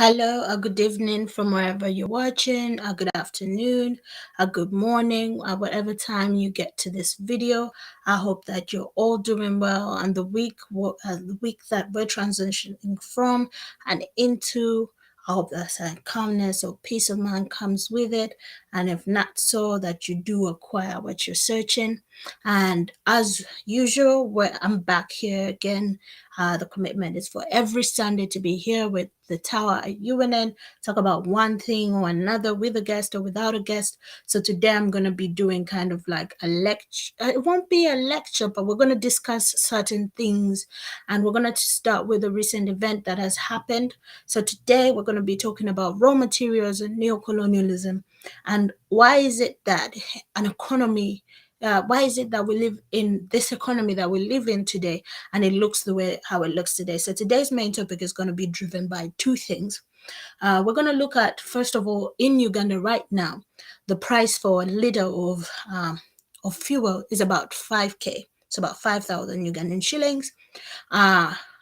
Hello, good evening from wherever you're watching, good afternoon, good morning, whatever time you get to this video. I hope that you're all doing well, and the week that we're transitioning from and into, I hope that some calmness or peace of mind comes with it, and if not so, that you do acquire what you're searching. And as usual, I'm back here again. The commitment is for every Sunday to be here with the Tower at UNN, talk about one thing or another with a guest or without a guest. So today I'm going to be doing kind of like a lecture. It won't be a lecture, but we're going to discuss certain things. And we're going to start with a recent event that has happened. So today we're going to be talking about raw materials and neocolonialism. And why is it that an economy why is it that we live in this economy that we live in today and it looks the way how it looks today? So today's main topic is going to be driven by two things. We're going to look at, first of all, in Uganda right now, the price for a liter of fuel is about 5K. It's about 5,000 Ugandan shillings.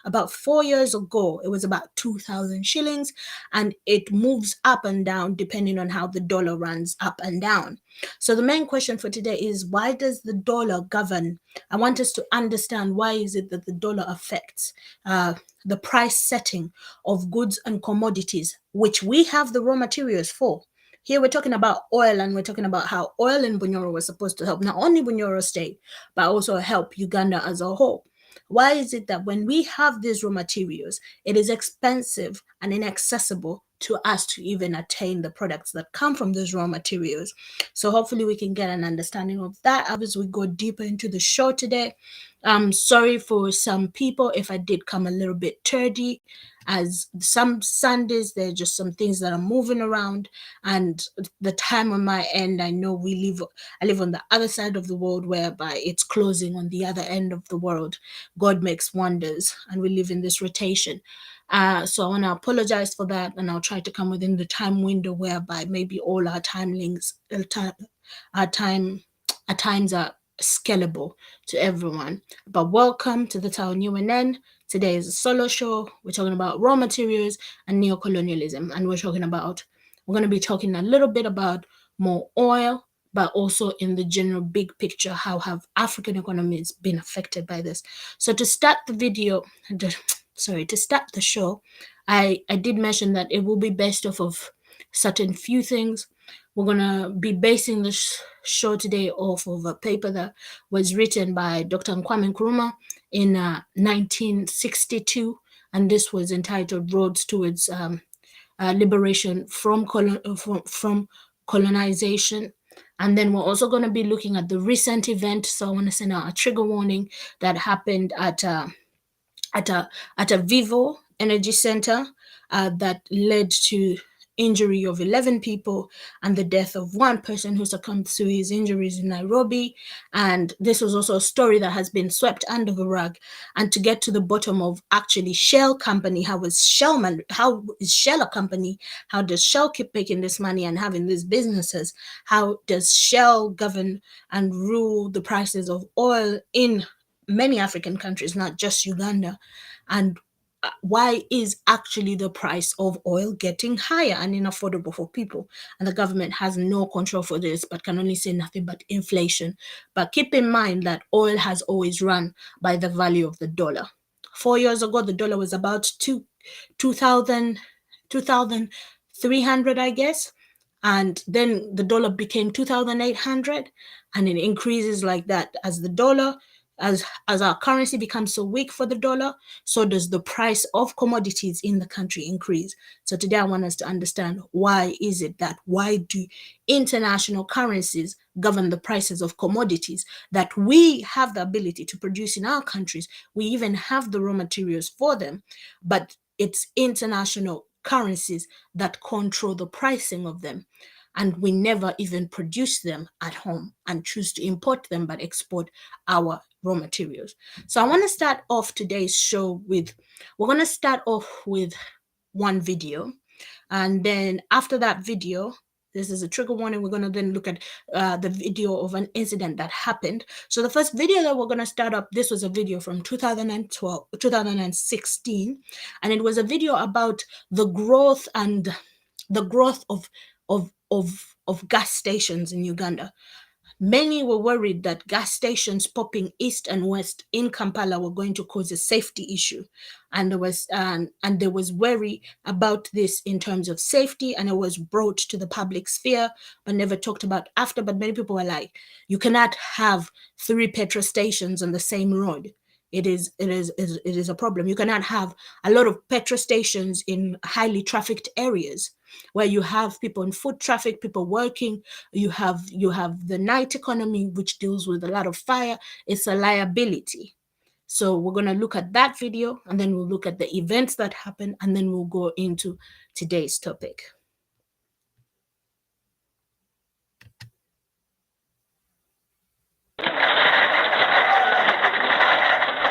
About 4 years ago, it was about 2,000 shillings, and it moves up and down depending on how the dollar runs up and down. So the main question for today is, why does the dollar govern? I want us to understand why is it that the dollar affects the price setting of goods and commodities, which we have the raw materials for. Here we're talking about oil, and we're talking about how oil in Bunyoro was supposed to help not only Bunyoro State, but also help Uganda as a whole. Why is it that when we have these raw materials, it is expensive and inaccessible to us to even attain the products that come from those raw materials? So hopefully we can get an understanding of that as we go deeper into the show today. I'm sorry for some people if I did come a little bit turdy, as some Sundays there are just some things that are moving around, and the time on my end, I know I live on the other side of the world, whereby it's closing on the other end of the world. God makes wonders, and we live in this rotation. So I want to apologize for that, and I'll try to come within the time window whereby maybe all our time links, our times are scalable to everyone. But welcome to the Town UNN. Today is a solo show. We're talking about raw materials and neocolonialism, and we're going to be talking a little bit about more oil, but also in the general big picture, how have African economies been affected by this? So to start the show, I did mention that it will be based off of certain few things. We're going to be basing the show today off of a paper that was written by Dr. Kwame Nkrumah in 1962, and this was entitled Roads Towards Liberation from Colonization. And then we're also going to be looking at the recent event. So I want to send out a trigger warning that happened at a Vivo Energy Center that led to injury of 11 people and the death of one person who succumbed to his injuries in Nairobi. And this was also a story that has been swept under the rug. And to get to the bottom of actually Shell company, how is Shell a company? How does Shell keep making this money and having these businesses? How does Shell govern and rule the prices of oil in many African countries, not just Uganda? And why is actually the price of oil getting higher and unaffordable for people? And the government has no control for this, but can only say nothing but inflation. But keep in mind that oil has always run by the value of the dollar. 4 years ago, the dollar was about 2,300, I guess. And then the dollar became 2,800, and it increases like that as the dollar, as our currency becomes so weak for the dollar, so does the price of commodities in the country increase. So today I want us to understand why do international currencies govern the prices of commodities that we have the ability to produce in our countries. We even have the raw materials for them, but it's international currencies that control the pricing of them. And we never even produce them at home and choose to import them but export our raw materials. So I want to start off today's show with one video. And then after that video, this is a trigger warning, we're going to then look at the video of an incident that happened. So the first video that we're going to start up, this was a video from 2016, and it was a video about the growth of gas stations in Uganda. Many were worried that gas stations popping east and west in Kampala were going to cause a safety issue, and there was worry about this in terms of safety, and it was brought to the public sphere but never talked about after. But many people were like, you cannot have 3 petrol stations on the same road. It is a problem. You cannot have a lot of petrol stations in highly trafficked areas where you have people in foot traffic, people working. You have the night economy, which deals with a lot of fire. It's a liability. So we're going to look at that video, and then we'll look at the events that happen, and then we'll go into today's topic.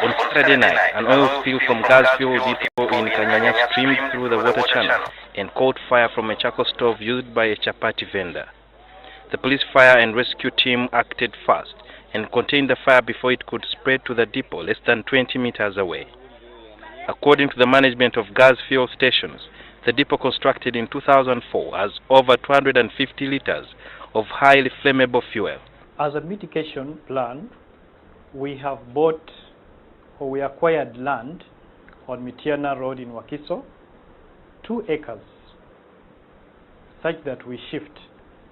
On Saturday night, an oil spill from gas fuel depot in Kanyanya streamed through the water channel and caught fire from a charcoal stove used by a chapati vendor. The police fire and rescue team acted fast and contained the fire before it could spread to the depot less than 20 meters away. According to the management of gas fuel stations, the depot constructed in 2004 has over 250 liters of highly flammable fuel. As a mitigation plan, we have we acquired land on Mitiana Road in Wakiso, 2 acres, such that we shift.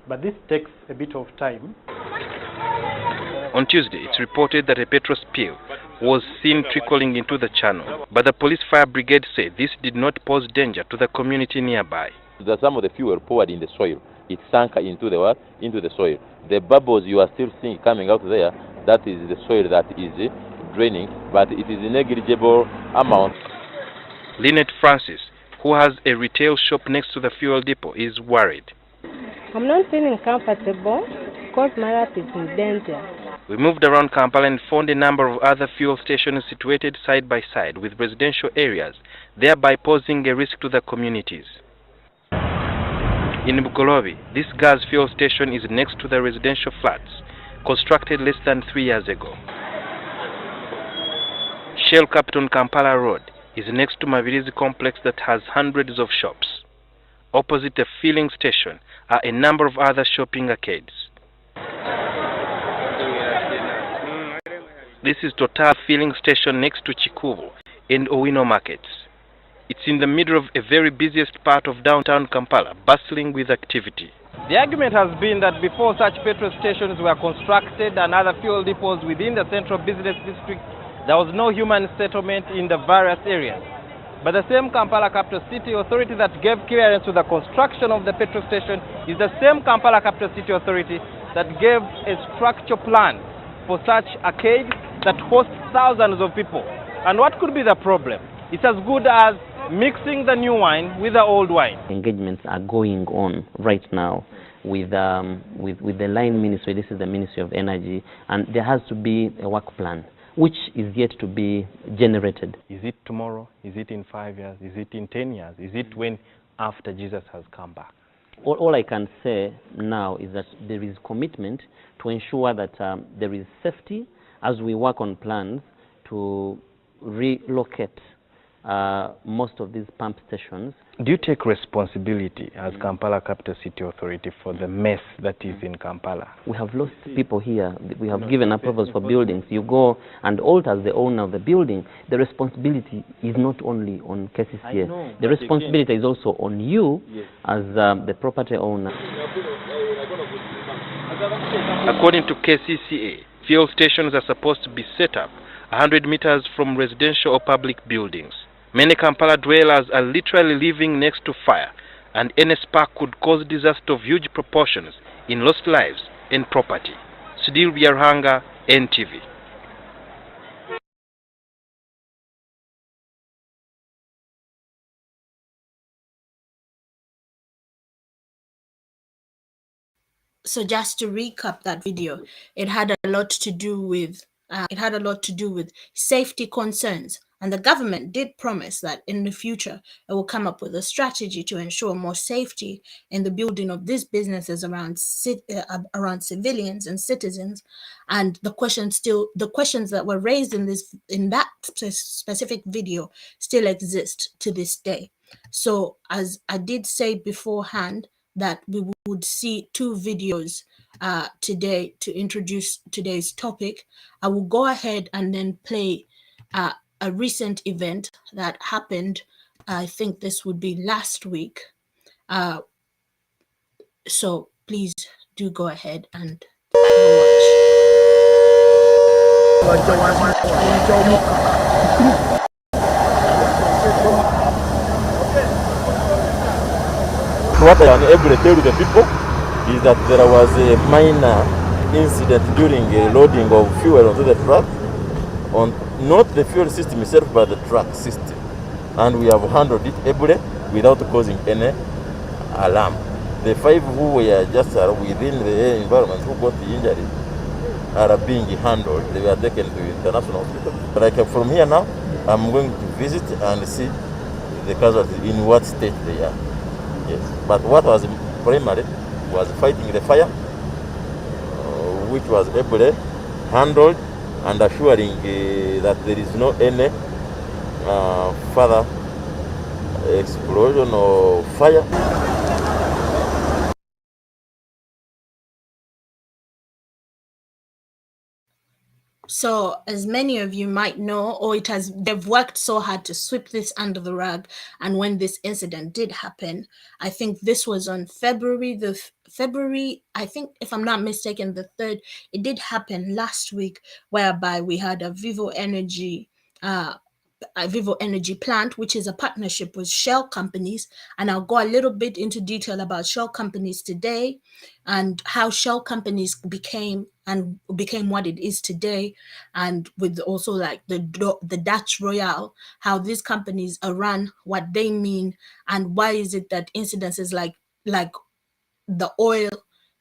But this takes a bit of time. On Tuesday, it's reported that a petrol spill was seen trickling into the channel, but the police fire brigade said this did not pose danger to the community nearby. Some of the fuel poured in the soil. It sank into the what? Into the soil. The bubbles you are still seeing coming out there, that is the soil that is draining, but it is a negligible amount. Lynette Francis, who has a retail shop next to the fuel depot, is worried. I'm not feeling comfortable because my life is in danger. We moved around Kampala and found a number of other fuel stations situated side by side with residential areas, thereby posing a risk to the communities. In Bugolobi, this gas fuel station is next to the residential flats, constructed less than 3 years ago. Shell Capital Kampala Road is next to Mavirizi complex that has hundreds of shops. Opposite the filling station are a number of other shopping arcades. This is Total filling station next to Chikubu and Owino markets. It's in the middle of a very busiest part of downtown Kampala, bustling with activity. The argument has been that before such petrol stations were constructed and other fuel depots within the central business district, there was no human settlement in the various areas. But the same Kampala Capital City Authority that gave clearance to the construction of the petrol station is the same Kampala Capital City Authority that gave a structure plan for such arcade that hosts thousands of people. And what could be the problem? It's as good as mixing the new wine with the old wine. Engagements are going on right now with the line ministry. This is the Ministry of Energy, and there has to be a work plan which is yet to be generated. Is it tomorrow? Is it in 5 years? Is it in 10 years? Is it when after Jesus has come back? All I can say now is that there is commitment to ensure that there is safety as we work on plans to relocate most of these pump stations. Do you take responsibility as Kampala Capital City Authority for the mess that is in Kampala? We have lost people here. We have given approvals for buildings. You go and alter the owner of the building. The responsibility is not only on KCCA. The responsibility is also on you as the property owner. According to KCCA, fuel stations are supposed to be set up 100 meters from residential or public buildings. Many Kampala dwellers are literally living next to fire, and any spark could cause disaster of huge proportions in lost lives and property. Sudhir Byarhanga, NTV. So just to recap that video, it had a lot to do with safety concerns And the government did promise that in the future it will come up with a strategy to ensure more safety in the building of these businesses around civilians and citizens. And the questions that were raised in that specific video still exist to this day. So as I did say beforehand, that we would see two videos today to introduce today's topic. I will go ahead and then play a recent event that happened. I think this would be last week. So please do go ahead and What I can able to tell the people is that there was a minor incident during loading of fuel onto the truck, on not the fuel system itself but the truck system, and we have handled it ably without causing any alarm. The 5 who were just within the environment who got the injuries are being handled. They were taken to international hospital. Like from here now, I'm going to visit and see the casualties in what state they are. Yes, but what was primary was fighting the fire, which was ably handled and assuring that there is no any further explosion or fire. So, as many of you might know, or they've worked so hard to sweep this under the rug. And when this incident did happen, I think this was on February, I think, if I'm not mistaken, the 3rd. It did happen last week, whereby we had a Vivo Energy plant, which is a partnership with Shell companies. And I'll go a little bit into detail about Shell companies today and how Shell companies became what it is today. And with also like the Dutch Royale, how these companies are run, what they mean, and why is it that incidences like the oil,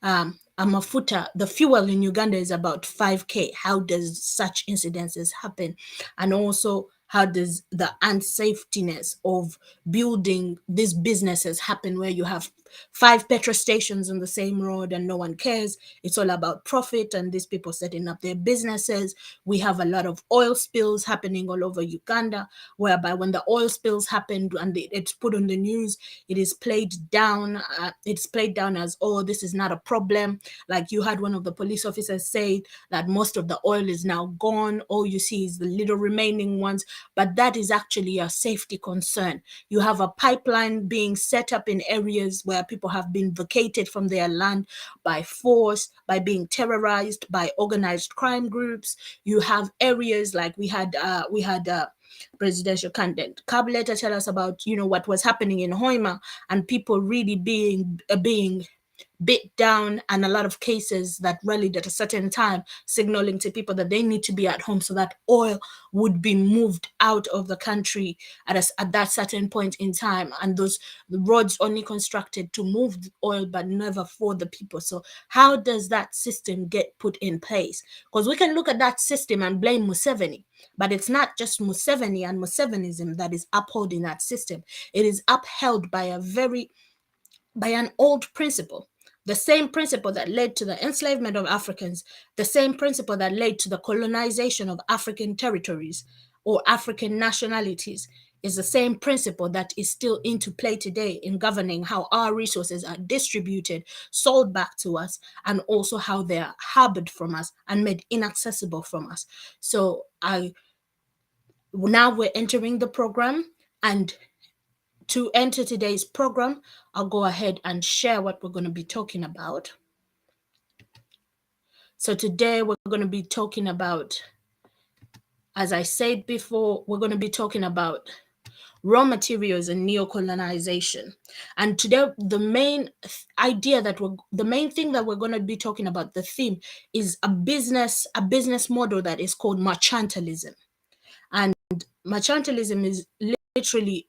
amafuta, the fuel in Uganda is about 5K. How does such incidences happen? And also, how does the unsafetiness of building these businesses happen, where you have 5 petrol stations on the same road and no one cares? It's all about profit and these people setting up their businesses. We have a lot of oil spills happening all over Uganda, whereby when the oil spills happened and it's put on the news, it is played down. It's played down as, oh, this is not a problem. Like you had one of the police officers say that most of the oil is now gone. All you see is the little remaining ones. But that is actually a safety concern. You have a pipeline being set up in areas where people have been vacated from their land by force, by being terrorized by organized crime groups. You have areas like we had presidential candidate Kabila tell us about, what was happening in Hoima, and people really being bit down, and a lot of cases that rallied at a certain time, signaling to people that they need to be at home so that oil would be moved out of the country at that certain point in time. And those roads only constructed to move the oil, but never for the people. So how does that system get put in place? Because we can look at that system and blame Museveni, but it's not just Museveni and Musevenism that is upholding that system. It is upheld by an old principle, the same principle that led to the enslavement of Africans, the same principle that led to the colonization of African territories or African nationalities, is the same principle that is still into play today in governing how our resources are distributed, sold back to us, and also how they are harbored from us and made inaccessible from us. So now we're entering the program, and to enter today's program, I'll go ahead and share what we're going to be talking about. So today we're going to be talking about, as I said before, we're going to be talking about raw materials and neocolonization. And today, the main thing that we're going to be talking about, the theme, is a business model that is called mercantilism. And mercantilism is literally,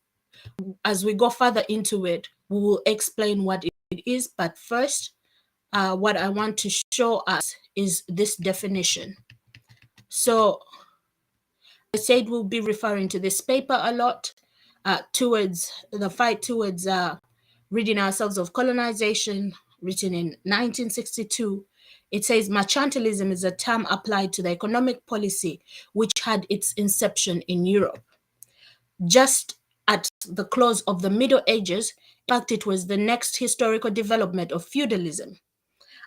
as we go further into it, we will explain what it is. But first, what I want to show us is this definition. So said we'll be referring to this paper a lot towards the fight towards ridding ourselves of colonization, written in 1962. It says mercantilism is a term applied to the economic policy which had its inception in Europe. Just at the close of the Middle Ages, in fact, it was the next historical development of feudalism.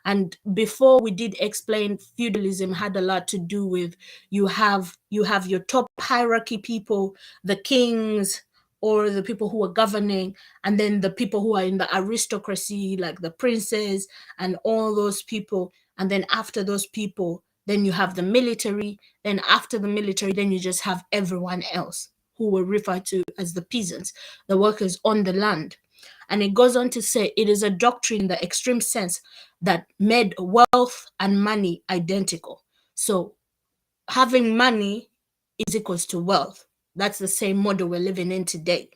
And before we did explain, feudalism had a lot to do with you have your top hierarchy people, the kings or the people who are governing, and then the people who are in the aristocracy, like the princes and all those people. And then after those people, then you have the military. Then after the military, then you just have everyone else who were referred to as the peasants, the workers on the land. And it goes on to say it is a doctrine in the extreme sense that made wealth and money identical. So having money is equals to wealth. That's the same model we're living in today.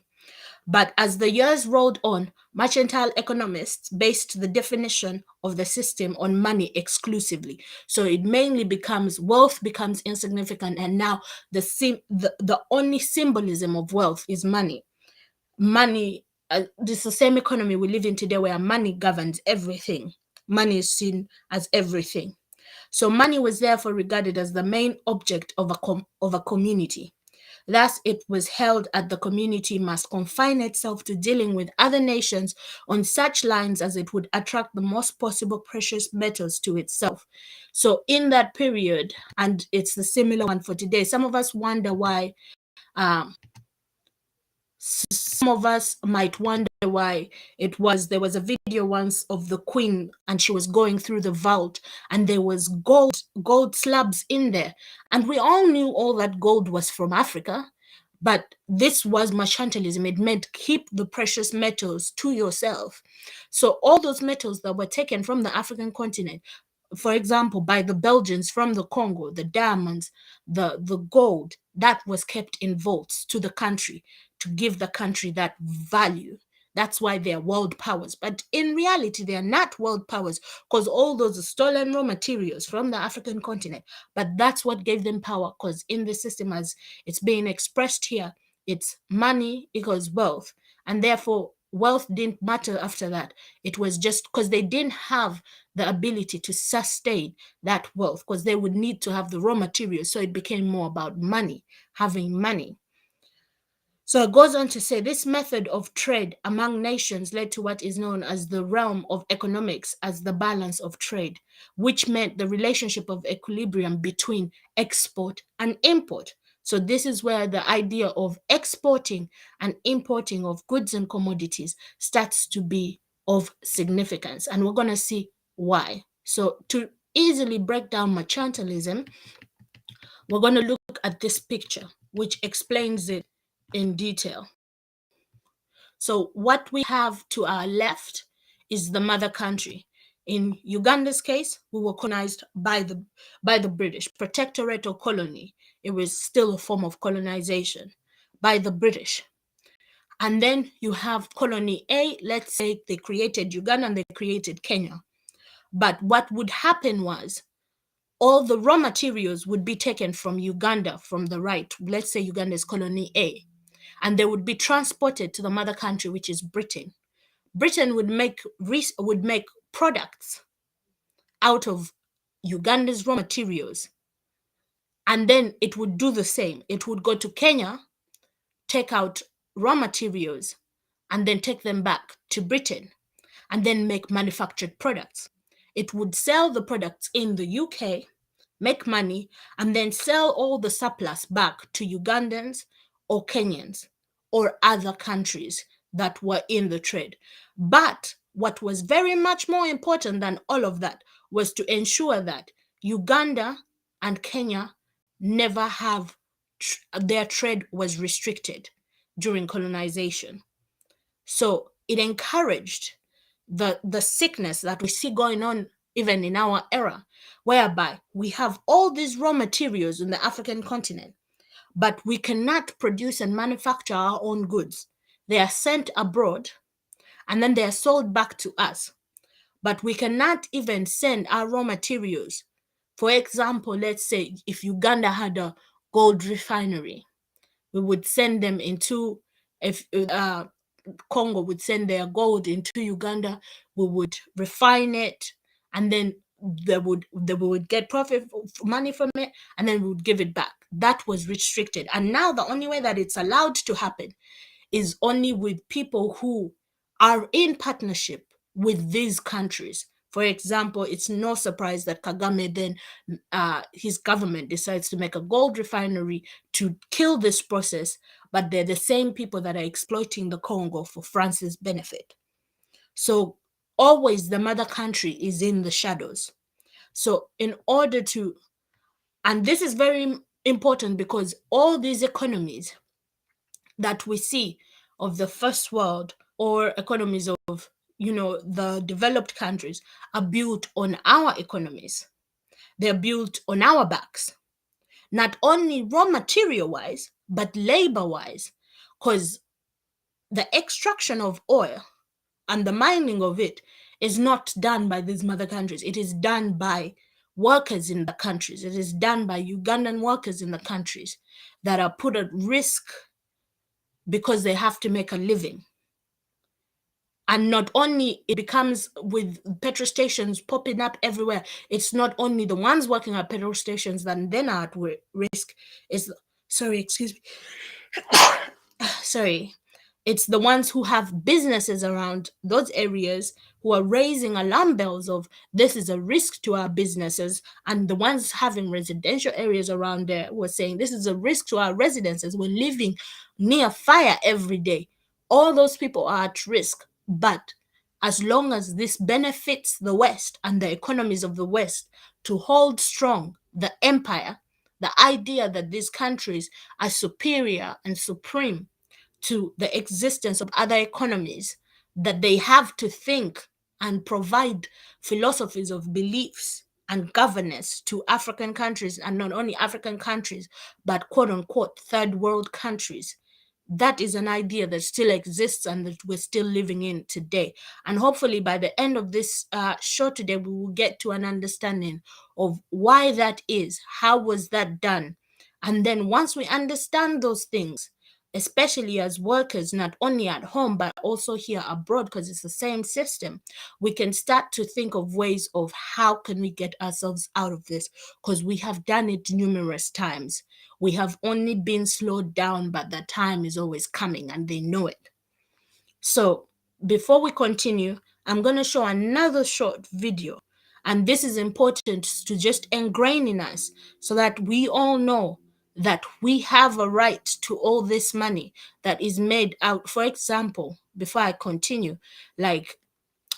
But as the years rolled on, mercantile economists based the definition of the system on money exclusively. So it mainly becomes wealth becomes insignificant, and now the only symbolism of wealth is money. Money, this is the same economy we live in today where money governs everything. Money is seen as everything. So money was therefore regarded as the main object of a community. Thus, it was held that the community must confine itself to dealing with other nations on such lines as it would attract the most possible precious metals to itself. So in that period, and it's the similar one for today, some of us wonder why some of us might wonder why there was a video once of the queen and she was going through the vault and there was gold slabs in there, and we all knew all that gold was from Africa, but this was mercantilism. It meant keep the precious metals to yourself. So all those metals that were taken from the African continent, for example, by the Belgians from the Congo, the diamonds, the gold, that was kept in vaults to the country to give the country that value. That's why they are world powers. But in reality, they are not world powers because all those are stolen raw materials from the African continent. But that's what gave them power, because in the system, as it's being expressed here, it's money equals wealth. And therefore, wealth didn't matter after that. It was just because they didn't have the ability to sustain that wealth, because they would need to have the raw materials. So it became more about money, having money. So it goes on to say this method of trade among nations led to what is known as the realm of economics as the balance of trade, which meant the relationship of equilibrium between export and import. So this is where the idea of exporting and importing of goods and commodities starts to be of significance. And we're going to see why. So to easily break down mercantilism, we're going to look at this picture, which explains it in detail. So what we have to our left is the mother country. In Uganda's case, we were colonized by the British, protectorate or colony. It was still a form of colonization by the British. And then you have colony A, let's say they created Uganda and they created Kenya. But what would happen was all the raw materials would be taken from Uganda from the right. Let's say Uganda is colony A, and they would be transported to the mother country, which is Britain. Britain would make products out of Uganda's raw materials, and then it would do the same. It would go to Kenya, take out raw materials, and then take them back to Britain, and then make manufactured products. It would sell the products in the UK, make money, and then sell all the surplus back to Ugandans or Kenyans or other countries that were in the trade. But what was very much more important than all of that was to ensure that Uganda and Kenya never have their trade was restricted during colonization. So it encouraged the sickness that we see going on even in our era, whereby we have all these raw materials in the African continent, but we cannot produce and manufacture our own goods. They are sent abroad and then they are sold back to us. But we cannot even send our raw materials. For example, let's say if Uganda had a gold refinery. We would send them into, if Congo would send their gold into Uganda, we would refine it, and then they would get profit money from it, and then we would give it back. That was restricted, and now the only way that it's allowed to happen is only with people who are in partnership with these countries. For example, it's no surprise that Kagame then, his government decides to make a gold refinery to kill this process, but they're the same people that are exploiting the Congo for France's benefit. So always the mother country is in the shadows. So in order to, and this is very important because all these economies that we see of the first world or economies of, the developed countries are built on our economies. They're built on our backs, not only raw material wise, but labor wise, because the extraction of oil and the mining of it is not done by these mother countries. It is done by workers in the countries. It is done by Ugandan workers in the countries that are put at risk because they have to make a living. And not only it becomes with petrol stations popping up everywhere, it's not only the ones working at petrol stations that then are at risk. Sorry, it's the ones who have businesses around those areas who are raising alarm bells of this is a risk to our businesses, and the ones having residential areas around there were saying this is a risk to our residences. We're living near fire every day. All those people are at risk, but as long as this benefits the West and the economies of the West to hold strong the empire, the idea that these countries are superior and supreme to the existence of other economies, that they have to think and provide philosophies of beliefs and governance to African countries, and not only African countries, but quote unquote third world countries. That is an idea that still exists and that we're still living in today. And hopefully by the end of this show today, we will get to an understanding of why that is, how was that done. And then once we understand those things, especially as workers, not only at home, but also here abroad, because it's the same system, we can start to think of ways of how can we get ourselves out of this, because we have done it numerous times. We have only been slowed down, but the time is always coming and they know it. So before we continue, I'm going to show another short video. And this is important to just ingrain in us so that we all know that we have a right to all this money that is made out. For example, before I continue, like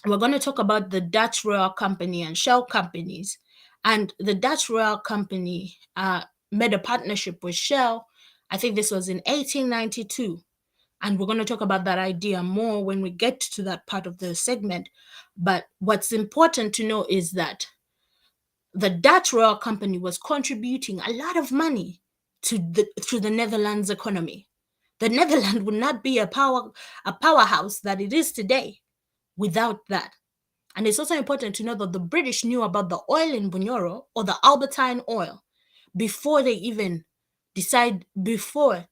we're going to talk about the Dutch Royal Company and Shell companies. And the Dutch Royal Company made a partnership with Shell. I think this was in 1892. And we're going to talk about that idea more when we get to that part of the segment. But what's important to know is that the Dutch Royal Company was contributing a lot of money to the Netherlands economy. The Netherlands would not be a powerhouse that it is today without that. And it's also important to know that the British knew about the oil in Bunyoro, or the Albertine oil, before they even before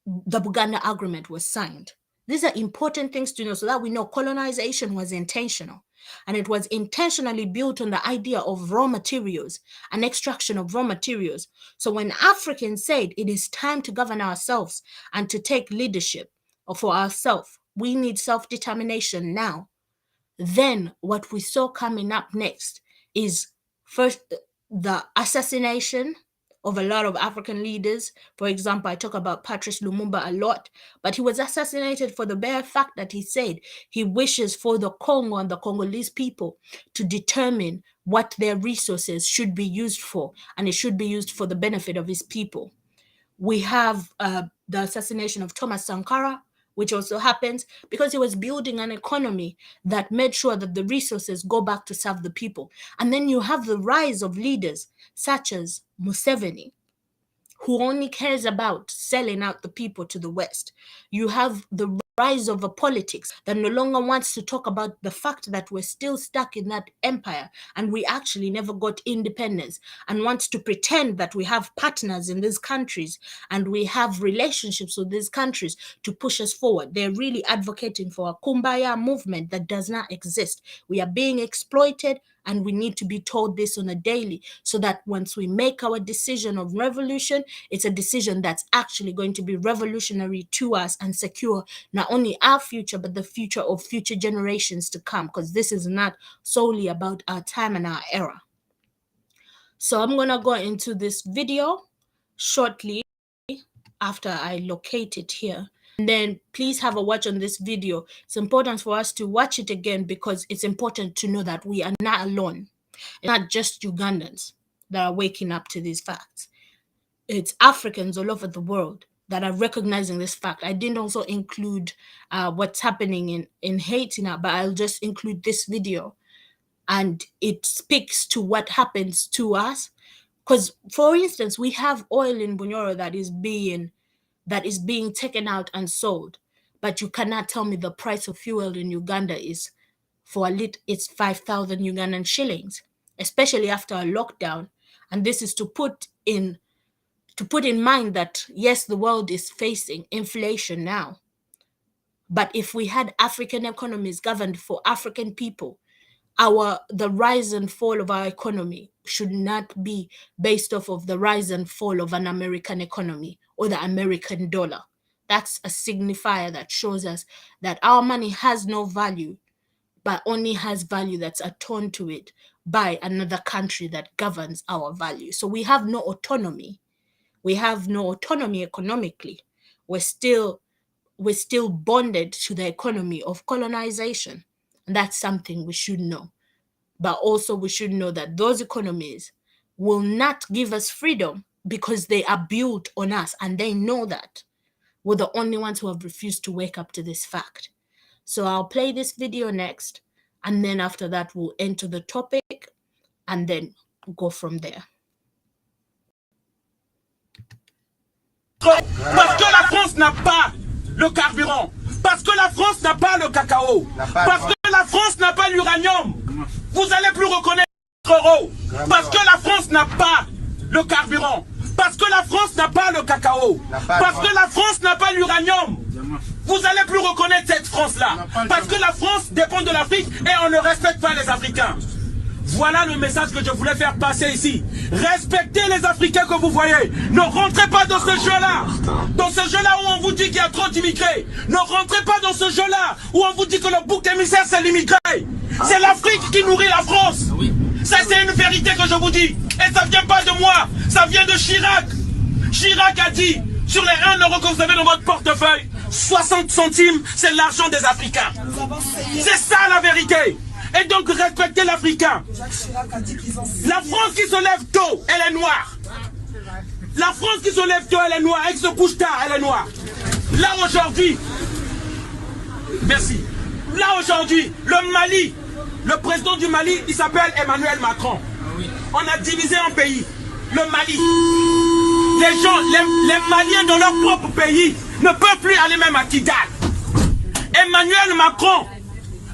the Buganda Agreement was signed. These are important things to know so that we know colonization was intentional. And it was intentionally built on the idea of raw materials and extraction of raw materials. So when Africans said it is time to govern ourselves and to take leadership for ourselves, we need self-determination now. Then what we saw coming up next is first the assassination of a lot of African leaders. For example, I talk about Patrice Lumumba a lot, but he was assassinated for the bare fact that he said he wishes for the Congo and the Congolese people to determine what their resources should be used for, and it should be used for the benefit of his people. We have the assassination of Thomas Sankara, which also happens because he was building an economy that made sure that the resources go back to serve the people. And then you have the rise of leaders such as Museveni, who only cares about selling out the people to the West. You have the rise of a politics that no longer wants to talk about the fact that we're still stuck in that empire and we actually never got independence, and wants to pretend that we have partners in these countries and we have relationships with these countries to push us forward. They're really advocating for a kumbaya movement that does not exist. We are being exploited, and we need to be told this on a daily, so that once we make our decision of revolution, it's a decision that's actually going to be revolutionary to us and secure not only our future, but the future of future generations to come, because this is not solely about our time and our era. So I'm going to go into this video shortly after I locate it here. And then please have a watch on this video. It's important for us to watch it again, because it's important to know that we are not alone. It's not just Ugandans that are waking up to these facts. It's Africans all over the world that are recognizing this fact. I didn't also include what's happening in Haiti now, but I'll just include this video. And it speaks to what happens to us. Because, for instance, we have oil in Bunyoro that is being taken out and sold, but you cannot tell me the price of fuel in Uganda is for a liter, it's 5,000 Ugandan shillings, especially after a lockdown. And this is to put in mind that yes, the world is facing inflation now, but if we had African economies governed for African people, the rise and fall of our economy should not be based off of the rise and fall of an American economy or the American dollar. That's a signifier that shows us that our money has no value, but only has value that's attuned to it by another country that governs our value. So we have no autonomy. We have no autonomy economically. We're still bonded to the economy of colonization. And that's something we should know. But also we should know that those economies will not give us freedom because they are built on us, and they know that. We're the only ones who have refused to wake up to this fact. So I'll play this video next, and then after that we'll enter the topic and then go from there. Parce que la France n'a pas le carburant, parce que la France n'a pas le cacao, parce que la France n'a pas l'uranium, vous allez plus reconnaître l'euro. Parce que la France n'a pas le carburant, parce que la France n'a pas le cacao, parce que la France n'a pas l'uranium, vous allez plus reconnaître cette France-là. Parce que la France dépend de l'Afrique et on ne respecte pas les Africains. Voilà le message que je voulais faire passer ici. Respectez les Africains que vous voyez. Ne rentrez pas dans ce jeu-là. Dans ce jeu-là où on vous dit qu'il y a trop d'immigrés. Ne rentrez pas dans ce jeu-là où on vous dit que le bouc émissaire c'est l'immigré. C'est l'Afrique qui nourrit la France. Ça c'est une vérité que je vous dis. Et ça vient pas de moi. Ça vient de Chirac. Chirac a dit, sur les 1 euro que vous avez dans votre portefeuille, 60 centimes, c'est l'argent des Africains. C'est ça la vérité. Et donc respectez l'Africain. La France qui se lève tôt, elle est noire. La France qui se lève tôt, elle est noire. Elle se couche tard, elle est noire. Là aujourd'hui, merci. Là aujourd'hui, le Mali, le président du Mali, il s'appelle Emmanuel Macron. On a divisé un pays, le Mali. Les gens, les Maliens dans leur propre pays ne peuvent plus aller même à Kidal. Emmanuel Macron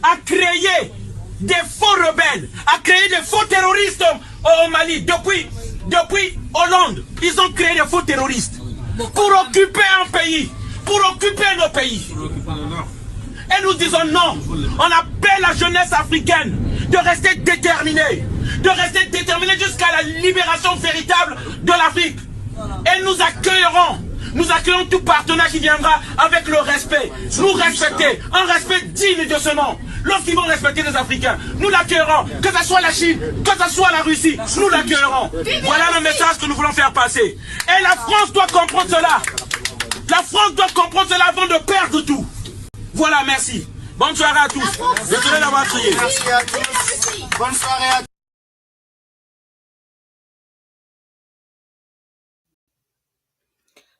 a créé des faux rebelles, a créé des faux terroristes au Mali. Depuis Hollande, ils ont créé des faux terroristes pour occuper un pays, pour occuper nos pays. Et nous disons non, on appelle la jeunesse africaine de rester déterminée, jusqu'à la libération véritable de l'Afrique. Et nous accueillons tout partenaire qui viendra avec le respect, nous respecter, un respect digne de ce nom. Lorsqu'ils vont respecter les Africains, nous l'accueillerons, que ce soit la Chine, que ce soit la Russie, nous l'accueillerons. Voilà le message que nous voulons faire passer. Et la France doit comprendre cela. La France doit comprendre cela avant de perdre tout. Voilà, merci. Bonne soirée à tous. Désolé d'avoir crié. Merci à tous. Bonne soirée à tous.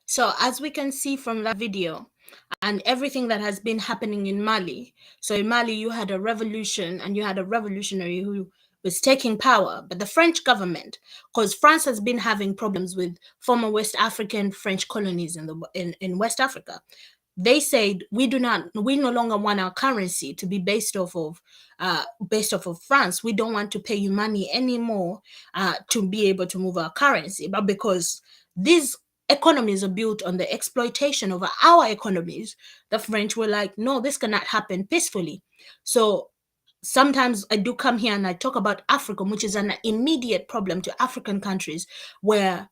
So as we can see from that video and everything that has been happening in Mali, so in Mali you had a revolution and you had a revolutionary who was taking power, but the French government, because France has been having problems with former West African French colonies in West Africa, they said we no longer want our currency to be based off of France. We don't want to pay you money anymore to be able to move our currency. But because these economies are built on the exploitation of our economies, the French were like, no, this cannot happen peacefully. So sometimes I do come here and I talk about Africa, which is an immediate problem to African countries where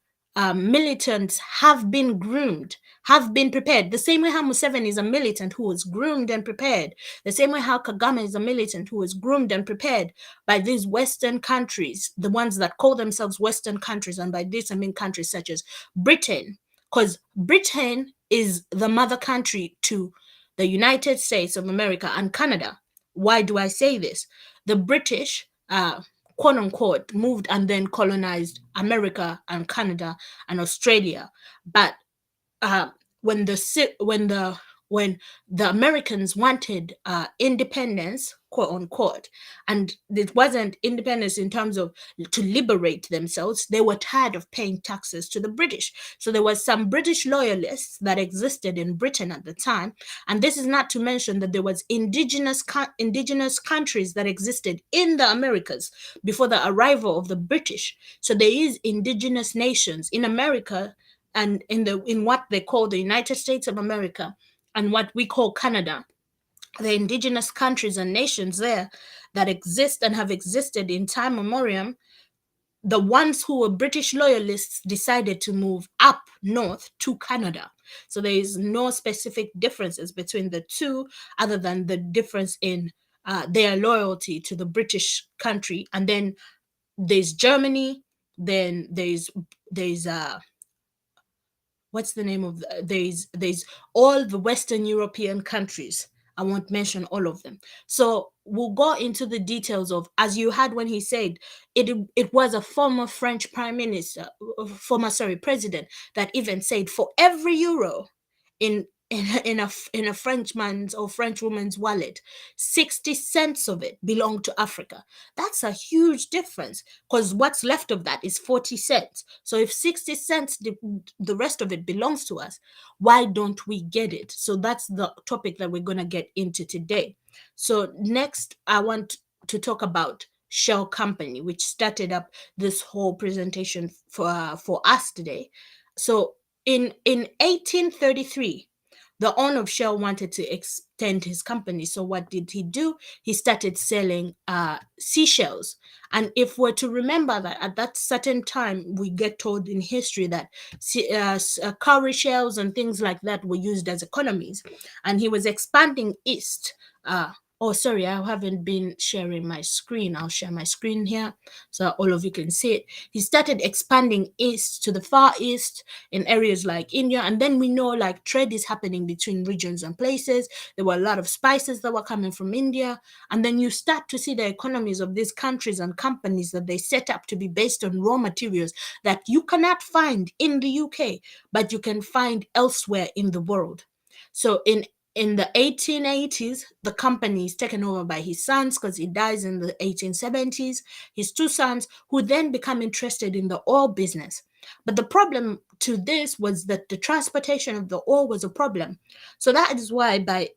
militants have been groomed, have been prepared. The same way how Museveni is a militant who was groomed and prepared. The same way how Kagame is a militant who was groomed and prepared by these Western countries, the ones that call themselves Western countries. And by this, I mean countries such as Britain, because Britain is the mother country to the United States of America and Canada. Why do I say this? The British, quote unquote, moved and then colonized America and Canada and Australia. But when the Americans wanted independence, quote unquote, and it wasn't independence in terms of to liberate themselves, they were tired of paying taxes to the British. So there was some British loyalists that existed in Britain at the time, and this is not to mention that there was indigenous countries that existed in the Americas before the arrival of the British. So there is indigenous nations in America and in what they call the United States of America and what we call Canada, the indigenous countries and nations there that exist and have existed in time memoriam. The ones who were British loyalists decided to move up north to Canada. So there is no specific differences between the two other than the difference in their loyalty to the British country. And then there's Germany, then there's what's the name of there's all the Western European countries. I won't mention all of them. So we'll go into the details of, as you had when he said it was a former French prime minister, president, that even said for every euro in a Frenchman's or French woman's wallet, 60 cents of it belong to Africa. That's a huge difference, because what's left of that is 40 cents. So if 60 cents, the rest of it belongs to us, why don't we get it? So that's the topic that we're going to get into today. So next, I want to talk about Shell Company, which started up this whole presentation for us today. So in 1833, the owner of Shell wanted to extend his company. So what did he do? He started selling seashells. And if we're to remember that at that certain time, we get told in history that cowrie shells and things like that were used as economies. And he was expanding east. Oh, sorry, I haven't been sharing my screen. I'll share my screen here so all of you can see it. He started expanding east to the far east in areas like India. And then we know like trade is happening between regions and places. There were a lot of spices that were coming from India. And then you start to see the economies of these countries and companies that they set up to be based on raw materials that you cannot find in the UK, but you can find elsewhere in the world. So in the 1880s, the company is taken over by his sons because he dies in the 1870s. His two sons, who then become interested in the oil business. But the problem to this was that the transportation of the oil was a problem. So that is why by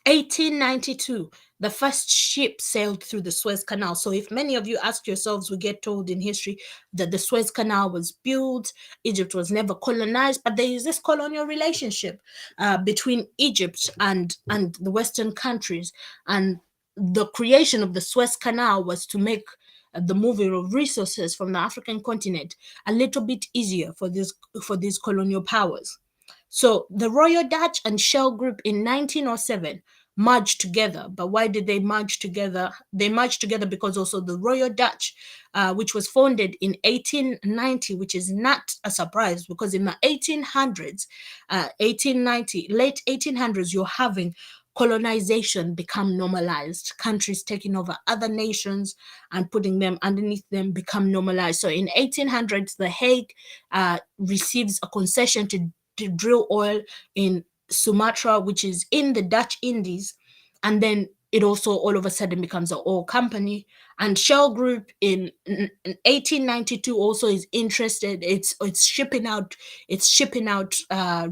1892, the first ship sailed through the Suez Canal. So if many of you ask yourselves, we get told in history that the Suez Canal was built, Egypt was never colonized, but there is this colonial relationship between Egypt and the Western countries. And the creation of the Suez Canal was to make the moving of resources from the African continent a little bit easier for these colonial powers. So the Royal Dutch and Shell Group in 1907 merged together. But why did they merge together? They merged together because also the Royal Dutch, which was founded in 1890, which is not a surprise because in the 1800s, 1890, late 1800s, you're having colonization become normalized. Countries taking over other nations and putting them underneath them become normalized. So in 1800s, The Hague receives a concession to drill oil in Sumatra, which is in the Dutch Indies. And then it also all of a sudden becomes an oil company. And Shell Group in 1892 also is interested. It's shipping out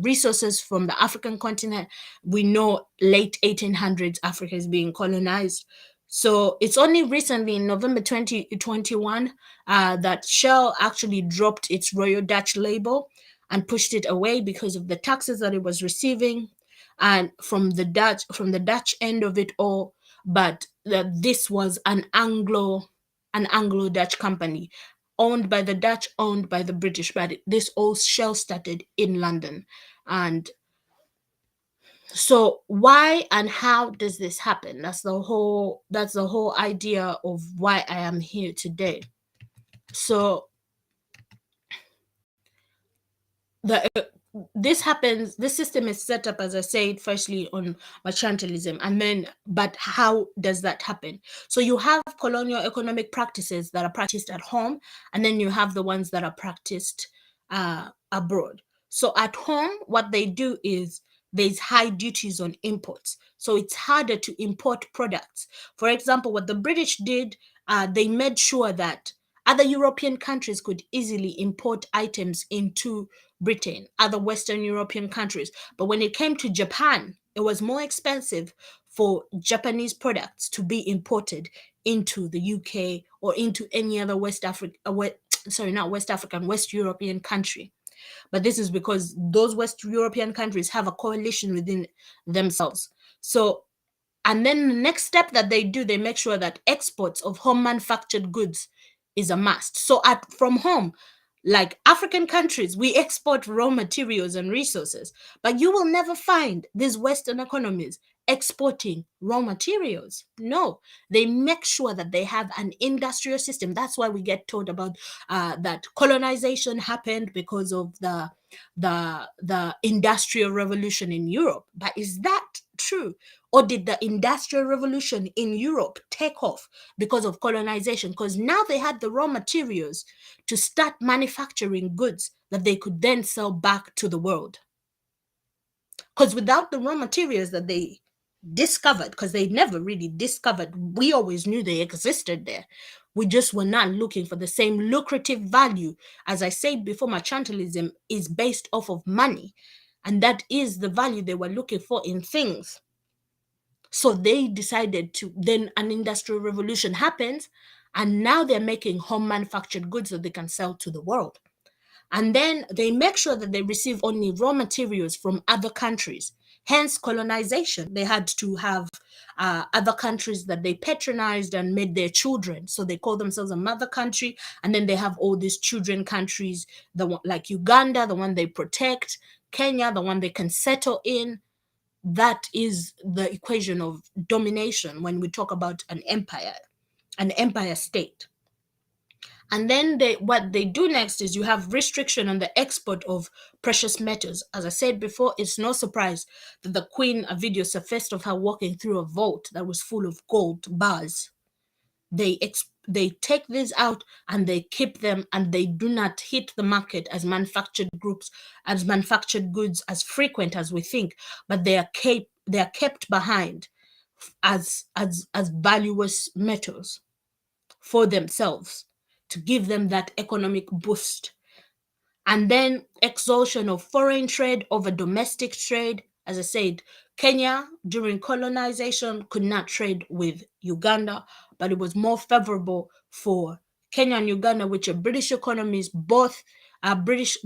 resources from the African continent. We know late 1800s Africa is being colonized. So it's only recently in November 2021 that Shell actually dropped its Royal Dutch label and pushed it away because of the taxes that it was receiving and from the Dutch end of it all. But this was an Anglo-Dutch company owned by the Dutch, owned by the British, but this all Shell started in London. And so why and how does this happen? That's the whole idea of why I am here today. So this system is set up, as I said, firstly on mercantilism, and then, but how does that happen? So you have colonial economic practices that are practiced at home, and then you have the ones that are practiced abroad. So at home, what they do is there's high duties on imports. So it's harder to import products. For example, what the British did, they made sure that other European countries could easily import items into Britain, other Western European countries. But when it came to Japan, it was more expensive for Japanese products to be imported into the UK or into any other West European country. But this is because those West European countries have a coalition within themselves. So, and then the next step that they do, they make sure that exports of home manufactured goods is a must. So from home, like African countries, we export raw materials and resources, but you will never find these Western economies exporting raw materials. No, they make sure that they have an industrial system. That's why we get told about that colonization happened because of the industrial revolution in Europe. But is that true? Or did the industrial revolution in Europe take off because of colonization? Because now they had the raw materials to start manufacturing goods that they could then sell back to the world. Because without the raw materials that they discovered, because they never really discovered, we always knew they existed there. We just were not looking for the same lucrative value. As I said before, mercantilism is based off of money, and that is the value they were looking for in things. So they decided to, then an industrial revolution happens, and now they're making home manufactured goods that they can sell to the world. And then they make sure that they receive only raw materials from other countries. Hence colonization. They had to have other countries that they patronized and made their children. So they call themselves a mother country. And then they have all these children countries, like Uganda, the one they protect, Kenya, the one they can settle in. That is the equation of domination when we talk about an empire state. And then what they do next is you have restriction on the export of precious metals. As I said before, it's no surprise that the Queen, a video surfaced of her walking through a vault that was full of gold bars. They take these out and they keep them, and they do not hit the market as manufactured goods as frequent as we think, but they are kept behind as valuable metals for themselves to give them that economic boost. And then exhaustion of foreign trade over domestic trade. As I said, Kenya during colonization could not trade with Uganda, but it was more favorable for Kenya and Uganda, which are British economies, both British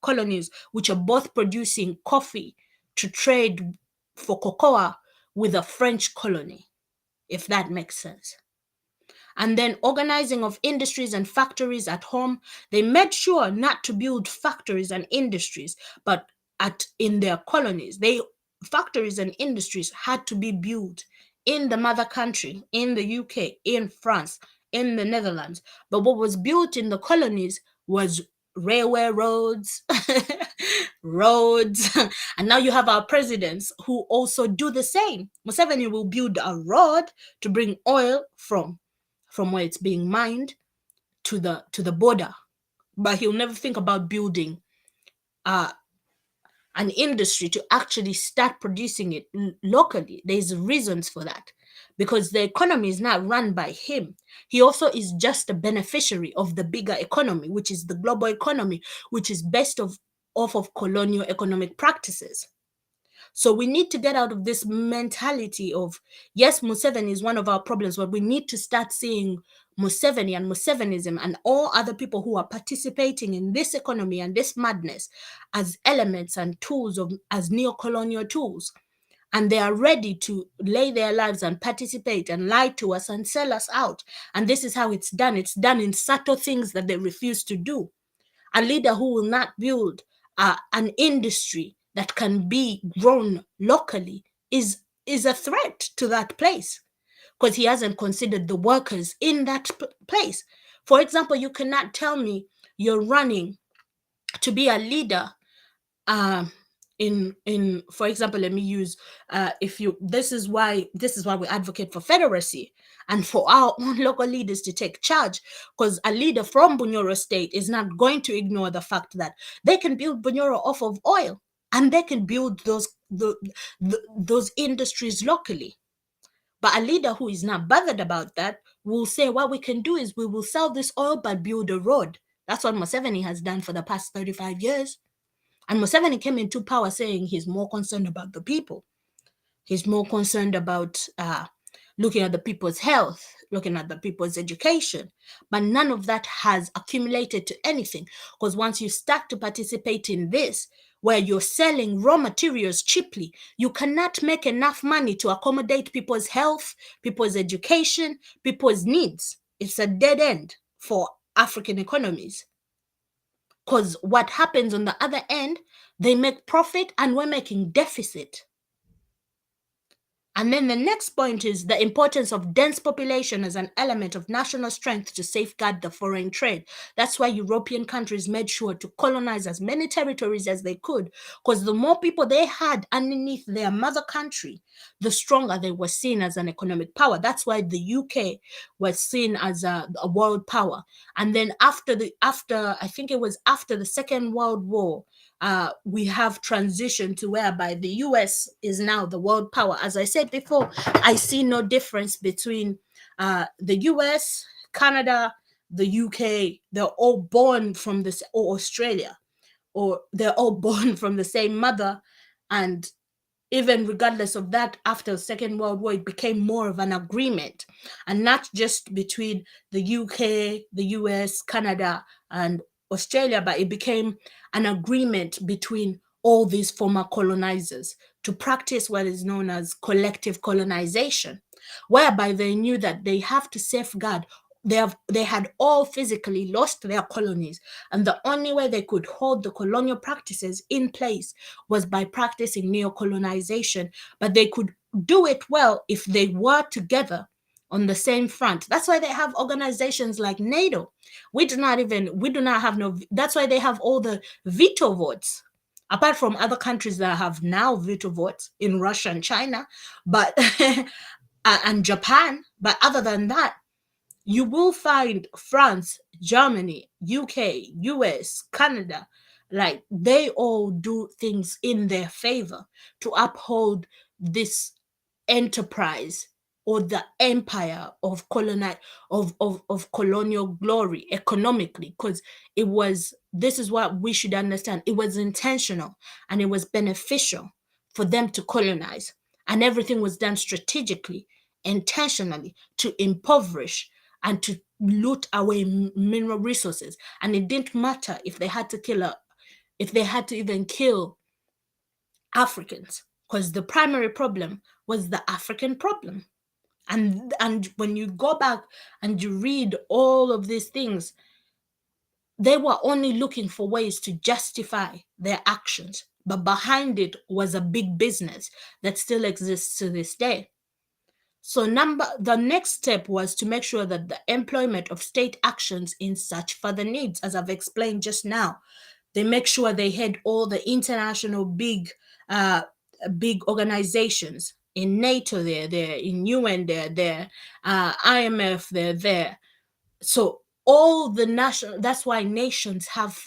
colonies, which are both producing coffee, to trade for cocoa with a French colony, if that makes sense. And then organizing of industries and factories at home. They made sure not to build factories and industries, but in their colonies, factories and industries had to be built in the mother country, in the UK, in France, in the Netherlands. But what was built in the colonies was railway roads, roads. And now you have our presidents who also do the same. Museveni will build a road to bring oil from where it's being mined to the border, but he'll never think about building a an industry to actually start producing it locally. There's reasons for that, because the economy is not run by him. He also is just a beneficiary of the bigger economy, which is the global economy, which is based off of colonial economic practices. So we need to get out of this mentality of, yes, Museveni is one of our problems, but we need to start seeing Museveni and Musevenism and all other people who are participating in this economy and this madness as elements and tools as neo-colonial tools. And they are ready to lay their lives and participate and lie to us and sell us out. And this is how it's done. It's done in subtle things that they refuse to do. A leader who will not build an industry that can be grown locally is a threat to that place, because he hasn't considered the workers in that place. For example, you cannot tell me you're running to be a leader in for example, let me use if you this is why we advocate for federacy and for our own local leaders to take charge, because a leader from Bunyoro state is not going to ignore the fact that they can build Bunyoro off of oil, and they can build those industries locally. But a leader who is not bothered about that will say, what we can do is we will sell this oil but build a road. That's what Museveni has done for the past 35 years. And Museveni came into power saying he's more concerned about the people. He's more concerned about looking at the people's health, looking at the people's education. But none of that has accumulated to anything. Because once you start to participate in this, where you're selling raw materials cheaply, you cannot make enough money to accommodate people's health, people's education, people's needs. It's a dead end for African economies. Because what happens on the other end, they make profit and we're making deficit. And then the next point is the importance of dense population as an element of national strength to safeguard the foreign trade. That's why European countries made sure to colonize as many territories as they could, because the more people they had underneath their mother country, the stronger they were seen as an economic power. That's why the UK was seen as a world power. And then after I think it was after the Second World War, we have transitioned to whereby the US is now the world power. As I said before, I see no difference between the US, Canada, the UK. They're all born from this, or Australia, or they're all born from the same mother. And even regardless of that, after the Second World War, it became more of an agreement, and not just between the UK, the US, Canada, and Australia, but it became an agreement between all these former colonizers to practice what is known as collective colonization, whereby they knew that they have to safeguard. They had all physically lost their colonies, and the only way they could hold the colonial practices in place was by practicing neocolonization. But they could do it well if they were together on the same front. That's why they have organizations like NATO. We do not have no, that's why they have all the veto votes, apart from other countries that have now veto votes in Russia and China, but and Japan. But other than that, you will find France, Germany, UK, US, Canada, like they all do things in their favor to uphold this enterprise or the empire of colonial glory economically, because this is what we should understand. It was intentional and it was beneficial for them to colonize, and everything was done strategically, intentionally, to impoverish and to loot away mineral resources. And it didn't matter if they had to even kill Africans, because the primary problem was the African problem. And when you go back and you read all of these things, they were only looking for ways to justify their actions, but behind it was a big business that still exists to this day. So the next step was to make sure that the employment of state actions in such further needs, as I've explained just now, they make sure they had all the international big organizations. In NATO, they're there. In UN, they're there. IMF, they're there. So all the that's why nations have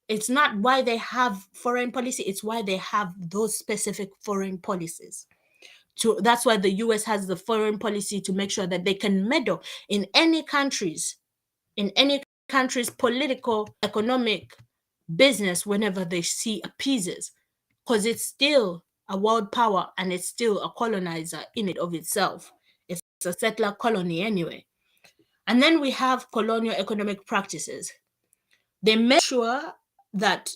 It's not why they have foreign policy, it's why they have those specific foreign policies. That's why the US has the foreign policy to make sure that they can meddle in any country's political, economic, business whenever they see appeases, because it's still a world power and it's still a colonizer in it of itself. It's a settler colony anyway. And then we have colonial economic practices. They make sure that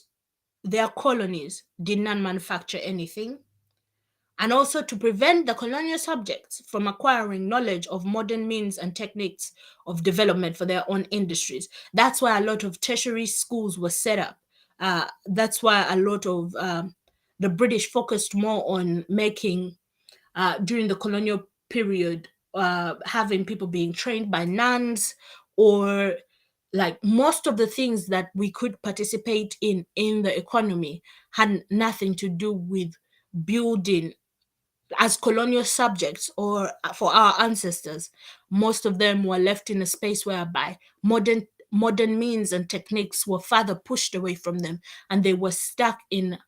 their colonies did not manufacture anything, and also to prevent the colonial subjects from acquiring knowledge of modern means and techniques of development for their own industries. That's why a lot of tertiary schools were set up. That's why a lot of the British focused more on making, during the colonial period, having people being trained by nuns, or like most of the things that we could participate in the economy had nothing to do with building as colonial subjects, or for our ancestors. Most of them were left in a space whereby modern means and techniques were further pushed away from them, and they were stuck in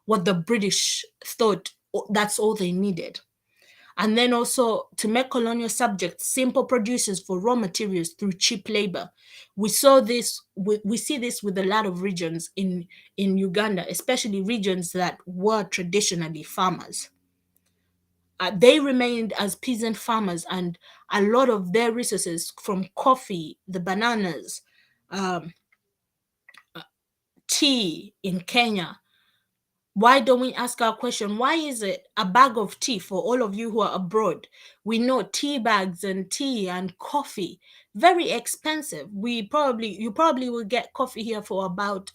what the British thought that's all they needed. And then also to make colonial subjects simple producers for raw materials through cheap labor. We see this with a lot of regions in Uganda, especially regions that were traditionally farmers. They remained as peasant farmers, and a lot of their resources, from coffee, the bananas, um, tea in Kenya. Why don't we ask our question? Why is it a bag of tea, for all of you who are abroad? We know tea bags and tea and coffee, very expensive. You probably will get coffee here for about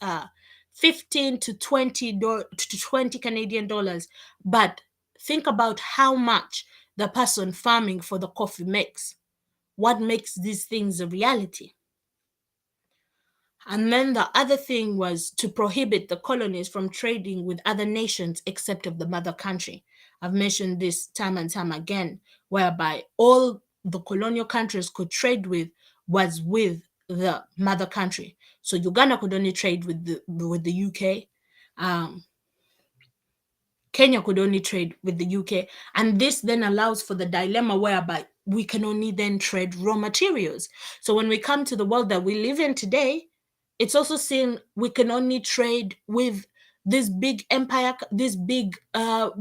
15 to 20 Canadian dollars. But think about how much the person farming for the coffee makes. What makes these things a reality? And then the other thing was to prohibit the colonies from trading with other nations except of the mother country. I've mentioned this time and time again, whereby all the colonial countries could trade with was with the mother country. So Uganda could only trade with the UK. Kenya could only trade with the UK. And this then allows for the dilemma whereby we can only then trade raw materials. So when we come to the world that we live in today, it's also seen we can only trade with this big empire, this big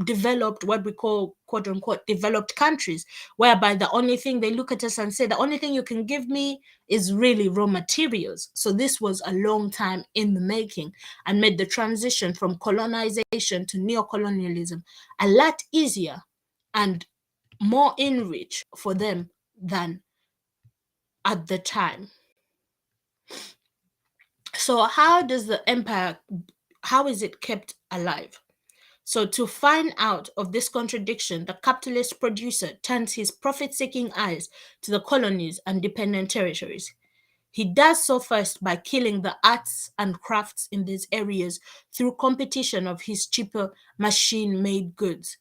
developed, what we call quote unquote developed countries, whereby the only thing they look at us and say, the only thing you can give me is really raw materials. So this was a long time in the making, and made the transition from colonization to neocolonialism a lot easier and more enriched for them than at the time. So how is it kept alive? So to find out of this contradiction, the capitalist producer turns his profit-seeking eyes to the colonies and dependent territories. He does so first by killing the arts and crafts in these areas through competition of his cheaper machine-made goods,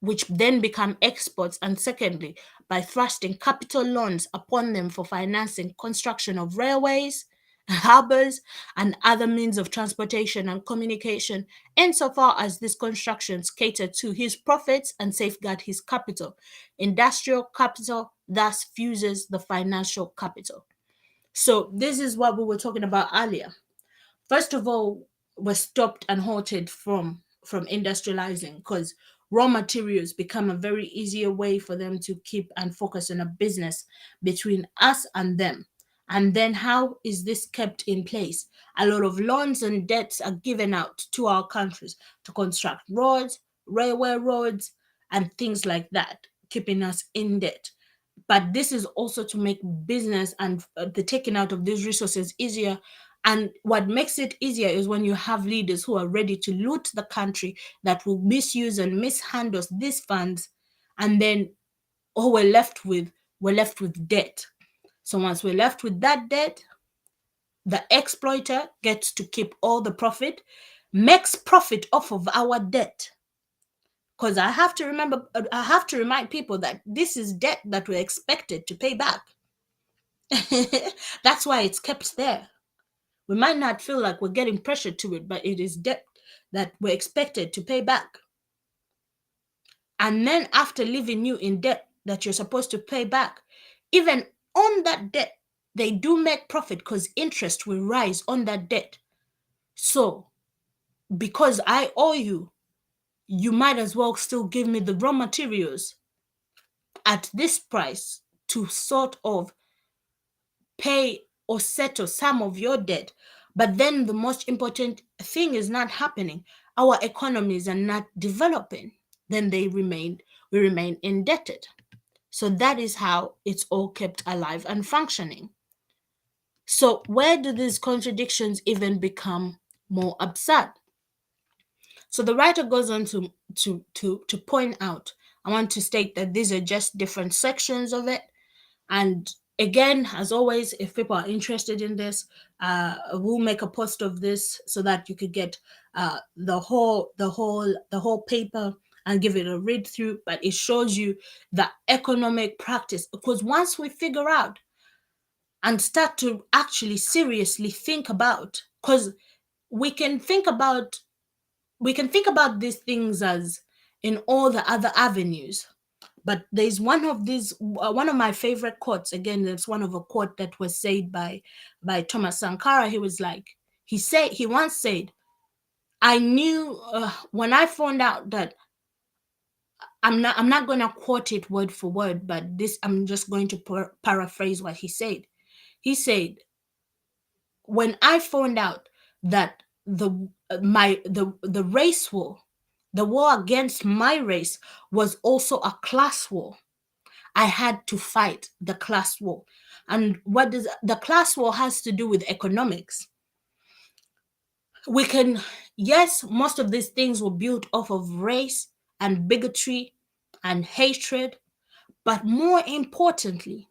which then become exports, and secondly, by thrusting capital loans upon them for financing construction of railways, harbors, and other means of transportation and communication, insofar as these constructions cater to his profits and safeguard his capital. Industrial capital thus fuses the financial capital. So this is what we were talking about earlier. First of all, we're stopped and halted from industrializing, because raw materials become a very easier way for them to keep and focus on a business between us and them. And then how is this kept in place? A lot of loans and debts are given out to our countries to construct roads, railway roads, and things like that, keeping us in debt. But this is also to make business and the taking out of these resources easier. And what makes it easier is when you have leaders who are ready to loot the country, that will misuse and mishandle these funds, and then all we're left with debt. So once we're left with that debt, the exploiter gets to keep all the profit, makes profit off of our debt. Because I have to remind people that this is debt that we're expected to pay back. That's why it's kept there. We might not feel like we're getting pressure to it, but it is debt that we're expected to pay back. And then after leaving you in debt that you're supposed to pay back, even on that debt, they do make profit because interest will rise on that debt. So because I owe you, you might as well still give me the raw materials at this price to sort of pay or settle some of your debt. But then the most important thing is not happening. Our economies are not developing. Then we remain indebted. So that is how it's all kept alive and functioning. So where do these contradictions even become more absurd? So the writer goes on to point out, I want to state that these are just different sections of it. And again, as always, if people are interested in this, we'll make a post of this so that you could get the whole paper and give it a read through. But it shows you the economic practice, because once we figure out and start to actually seriously think about, because we can think about these things as in all the other avenues. But there's one of my favorite quotes. Again, there's one of a quote that was said by Thomas Sankara. He was like, he once said, I knew when I found out that, I'm not going to quote it word for word, but this, I'm just going to paraphrase what he said. He said, when I found out that the race war, the war against my race, was also a class war, I had to fight the class war. And what does the class war has to do with economics? Yes, most of these things were built off of race and bigotry and hatred, but more importantly,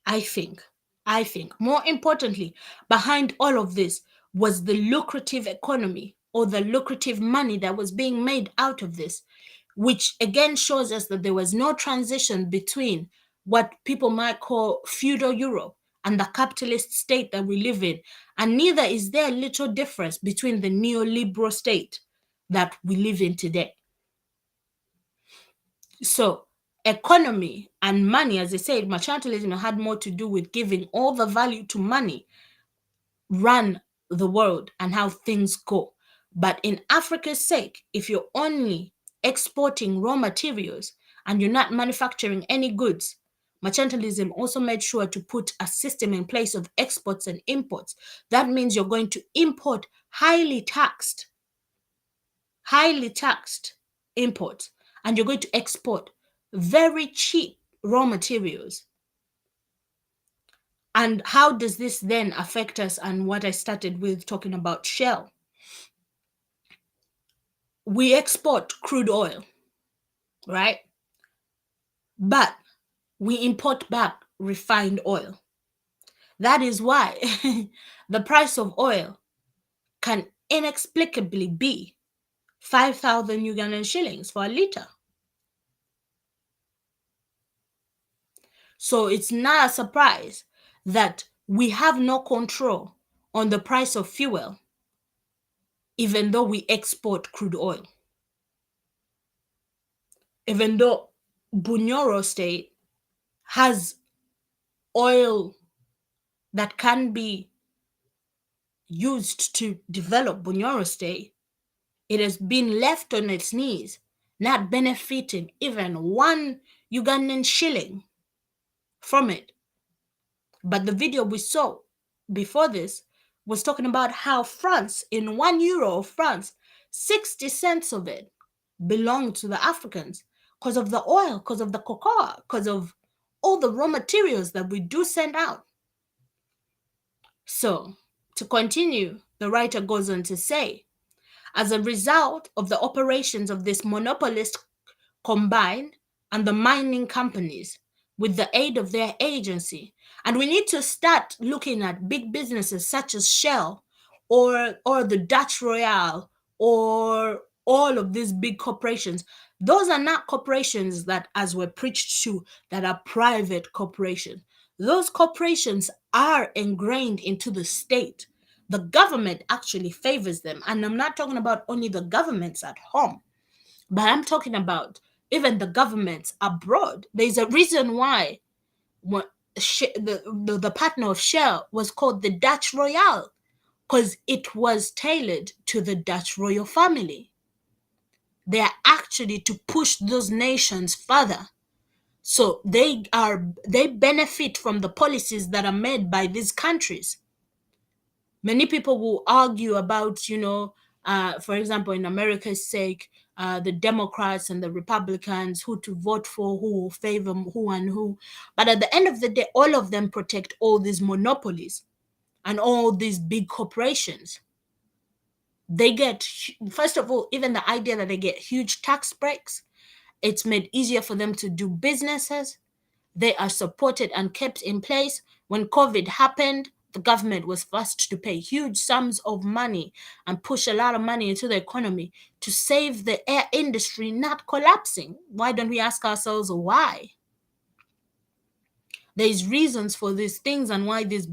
I think more importantly, behind all of this was the lucrative economy, or the lucrative money that was being made out of this, which again shows us that there was no transition between what people might call feudal Europe and the capitalist state that we live in. And neither is there a little difference between the neoliberal state that we live in today. So economy and money, as I said, mercantilism had more to do with giving all the value to money, run the world and how things go. But in Africa's sake, if you're only exporting raw materials and you're not manufacturing any goods, mercantilism also made sure to put a system in place of exports and imports. That means you're going to import highly taxed imports, and you're going to export very cheap raw materials. And how does this then affect us? And what I started with talking about Shell. We export crude oil, right? But we import back refined oil. That is why the price of oil can inexplicably be 5,000 Ugandan shillings for a liter. So it's not a surprise that we have no control on the price of fuel, even though we export crude oil. Even though Bunyoro State has oil that can be used to develop Bunyoro State, it has been left on its knees, not benefiting even 1 Ugandan shilling from it. But the video we saw before this was talking about how France, in €1 of France, 60 cents of it belonged to the Africans because of the oil, because of the cocoa, because of all the raw materials that we do send out. So, to continue, the writer goes on to say, as a result of the operations of this monopolist combine and the mining companies with the aid of their agency, and we need to start looking at big businesses such as Shell or the Dutch Royale or all of these big corporations. Those are not corporations that, as we're preached to, that are private corporations. Those corporations are ingrained into the state. The government actually favors them. And I'm not talking about only the governments at home, but I'm talking about even the governments abroad. There's a reason why the partner of Shell was called the Dutch Royale, because it was tailored to the Dutch royal family. They are actually to push those nations further. So they benefit from the policies that are made by these countries. Many people will argue about, for example, in America's sake, the Democrats and the Republicans, who to vote for, who will favor who and who. But at the end of the day, all of them protect all these monopolies and all these big corporations. They get, first of all, even the idea that they get huge tax breaks, it's made easier for them to do businesses. They are supported and kept in place. When COVID happened, the government was forced to pay huge sums of money and push a lot of money into the economy to save the air industry not collapsing. Why don't we ask ourselves why? There's reasons for these things and why these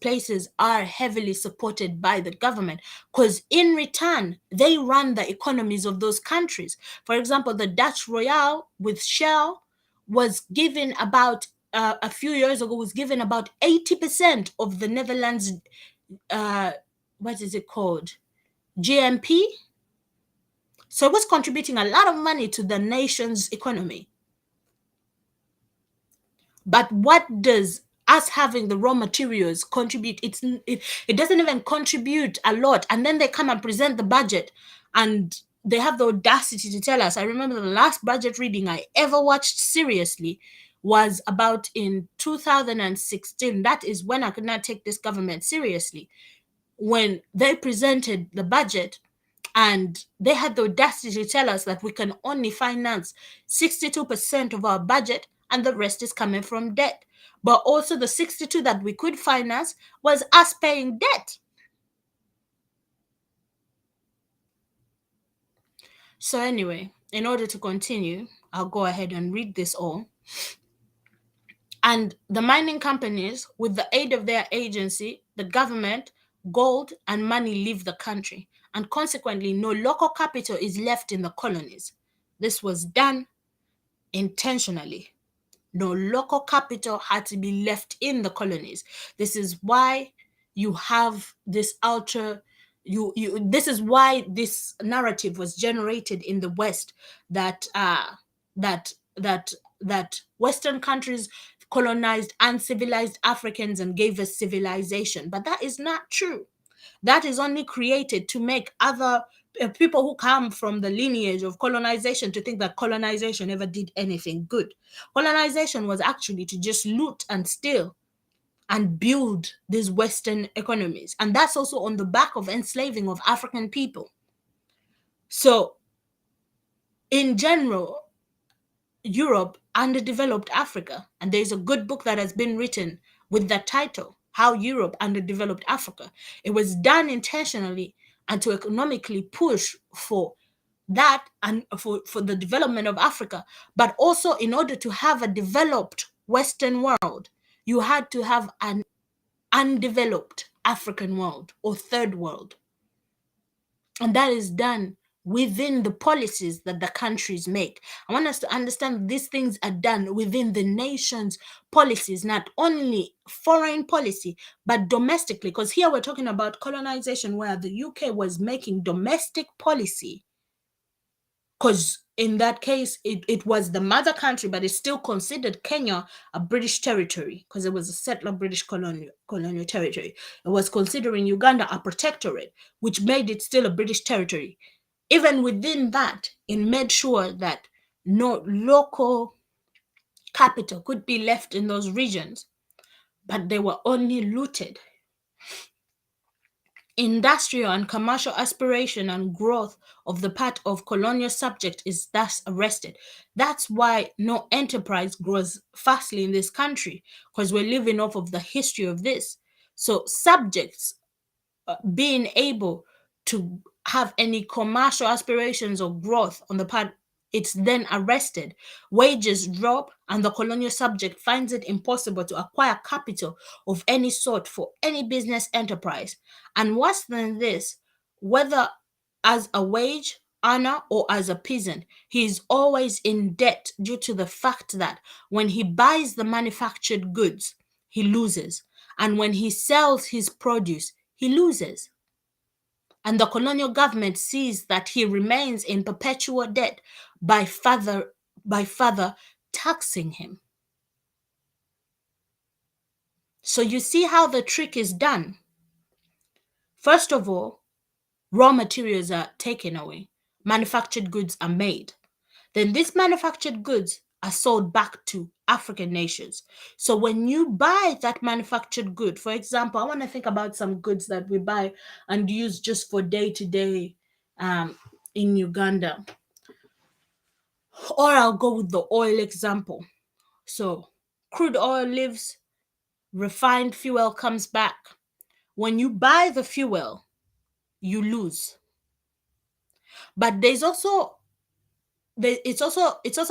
places are heavily supported by the government, because in return they run the economies of those countries. For example, the Dutch Royale with Shell was given about a few years ago was given about 80% of the Netherlands what is it called, GMP. So it was contributing a lot of money to the nation's economy. But what does us having the raw materials contribute? It doesn't even contribute a lot. And then they come and present the budget and they have the audacity to tell us. I remember the last budget reading I ever watched seriously was about in 2016. That is when I could not take this government seriously. When they presented the budget and they had the audacity to tell us that we can only finance 62% of our budget and the rest is coming from debt. But also the 62 that we could finance was us paying debt. So anyway, in order to continue, I'll go ahead and read this all. And the mining companies, with the aid of their agency, the government, gold and money leave the country. And consequently, no local capital is left in the colonies. This was done intentionally. No local capital had to be left in the colonies. This is why you have this this is why this narrative was generated in the West that Western countries colonized uncivilized Africans and gave us civilization. But that is not true. That is only created to make other people who come from the lineage of colonization to think that colonization ever did anything good. Colonization was actually to just loot and steal and build these Western economies. And that's also on the back of enslaving of African people. So in general, Europe underdeveloped Africa. And there's a good book that has been written with that title, How Europe Underdeveloped Africa. It was done intentionally and to economically push for that and for the development of Africa. But also in order to have a developed Western world, you had to have an undeveloped African world or third world. And that is done within the policies that the countries make. I want us to understand these things are done within the nation's policies, not only foreign policy, but domestically. Because here we're talking about colonization where the UK was making domestic policy. Because in that case, it was the mother country, but it still considered Kenya a British territory because it was a settler British colonial territory. It was considering Uganda a protectorate, which made it still a British territory. Even within that, it made sure that no local capital could be left in those regions, but they were only looted. Industrial and commercial aspiration and growth of the part of colonial subject is thus arrested. That's why no enterprise grows fastly in this country, because we're living off of the history of this. So subjects being able to have any commercial aspirations or growth on the part It's then arrested. Wages drop, and the colonial subject finds it impossible to acquire capital of any sort for any business enterprise. And worse than this, whether as a wage earner or as a peasant, he is always in debt due to the fact that when he buys the manufactured goods, he loses. And when he sells his produce, he loses. And the colonial government sees that he remains in perpetual debt by further taxing him. So you see how the trick is done. First of all, raw materials are taken away. Manufactured goods are made. Then these manufactured goods are sold back to African nations. So when you buy that manufactured good, for example, I want to think about some goods that we buy and use just for day-to-day in Uganda. Or I'll go with the oil example. So crude oil leaves, refined fuel comes back. When you buy the fuel, you lose. But it's also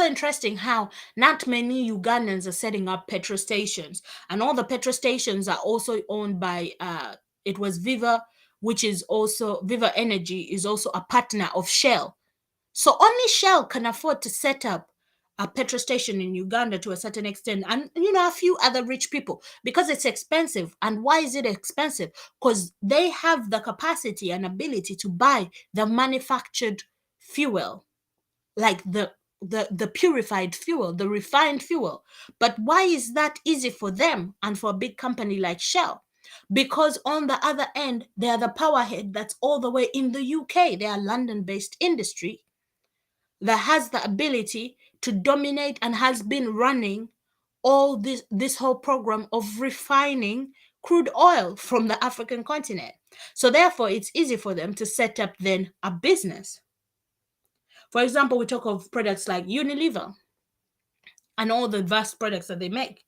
interesting how not many Ugandans are setting up petrol stations, and all the petrol stations are also owned by it was Viva, which is also Viva Energy is also a partner of Shell. So only Shell can afford to set up a petrol station in Uganda to a certain extent, and a few other rich people, because it's expensive. And why is it expensive? Because they have the capacity and ability to buy the manufactured fuel, like the purified fuel, the refined fuel. But why is that easy for them and for a big company like Shell? Because on the other end, they are the powerhead that's all the way in the UK. They are London-based industry that has the ability to dominate and has been running all this whole program of refining crude oil from the African continent. So therefore, it's easy for them to set up then a business. For example, we talk of products like Unilever and all the vast products that they make.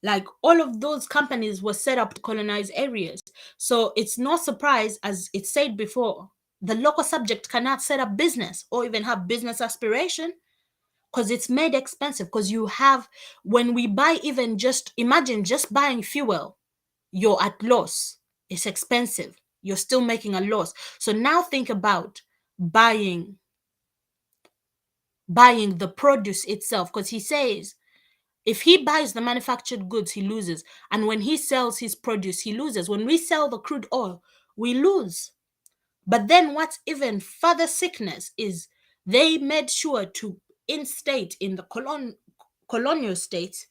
Like all of those companies were set up to colonize areas. So it's no surprise, as it said before, the local subject cannot set up business or even have business aspiration, because it's made expensive. Because when we buy, even just imagine just buying fuel, you're at loss. It's expensive. You're still making a loss. So now think about buying the produce itself, because he says if he buys the manufactured goods, he loses. And when he sells his produce, he loses. When we sell the crude oil, we lose. But then what's even further sickness is they made sure to instate in the colonial states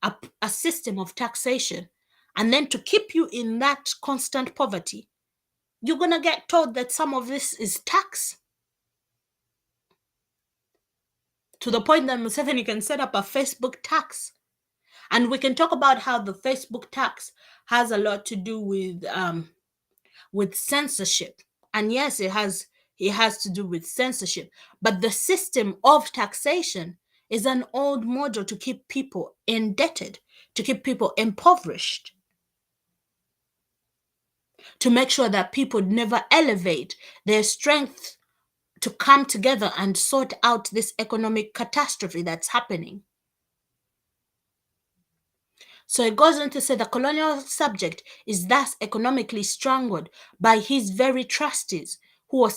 a system of taxation. And then to keep you in that constant poverty, you're going to get told that some of this is tax. To the point that Museveni can set up a Facebook tax. And we can talk about how the Facebook tax has a lot to do with censorship. And yes, it has to do with censorship. But the system of taxation is an old model to keep people indebted, to keep people impoverished, to make sure that people never elevate their strength to come together and sort out this economic catastrophe that's happening. So it goes on to say the colonial subject is thus economically strangled by his very trustees who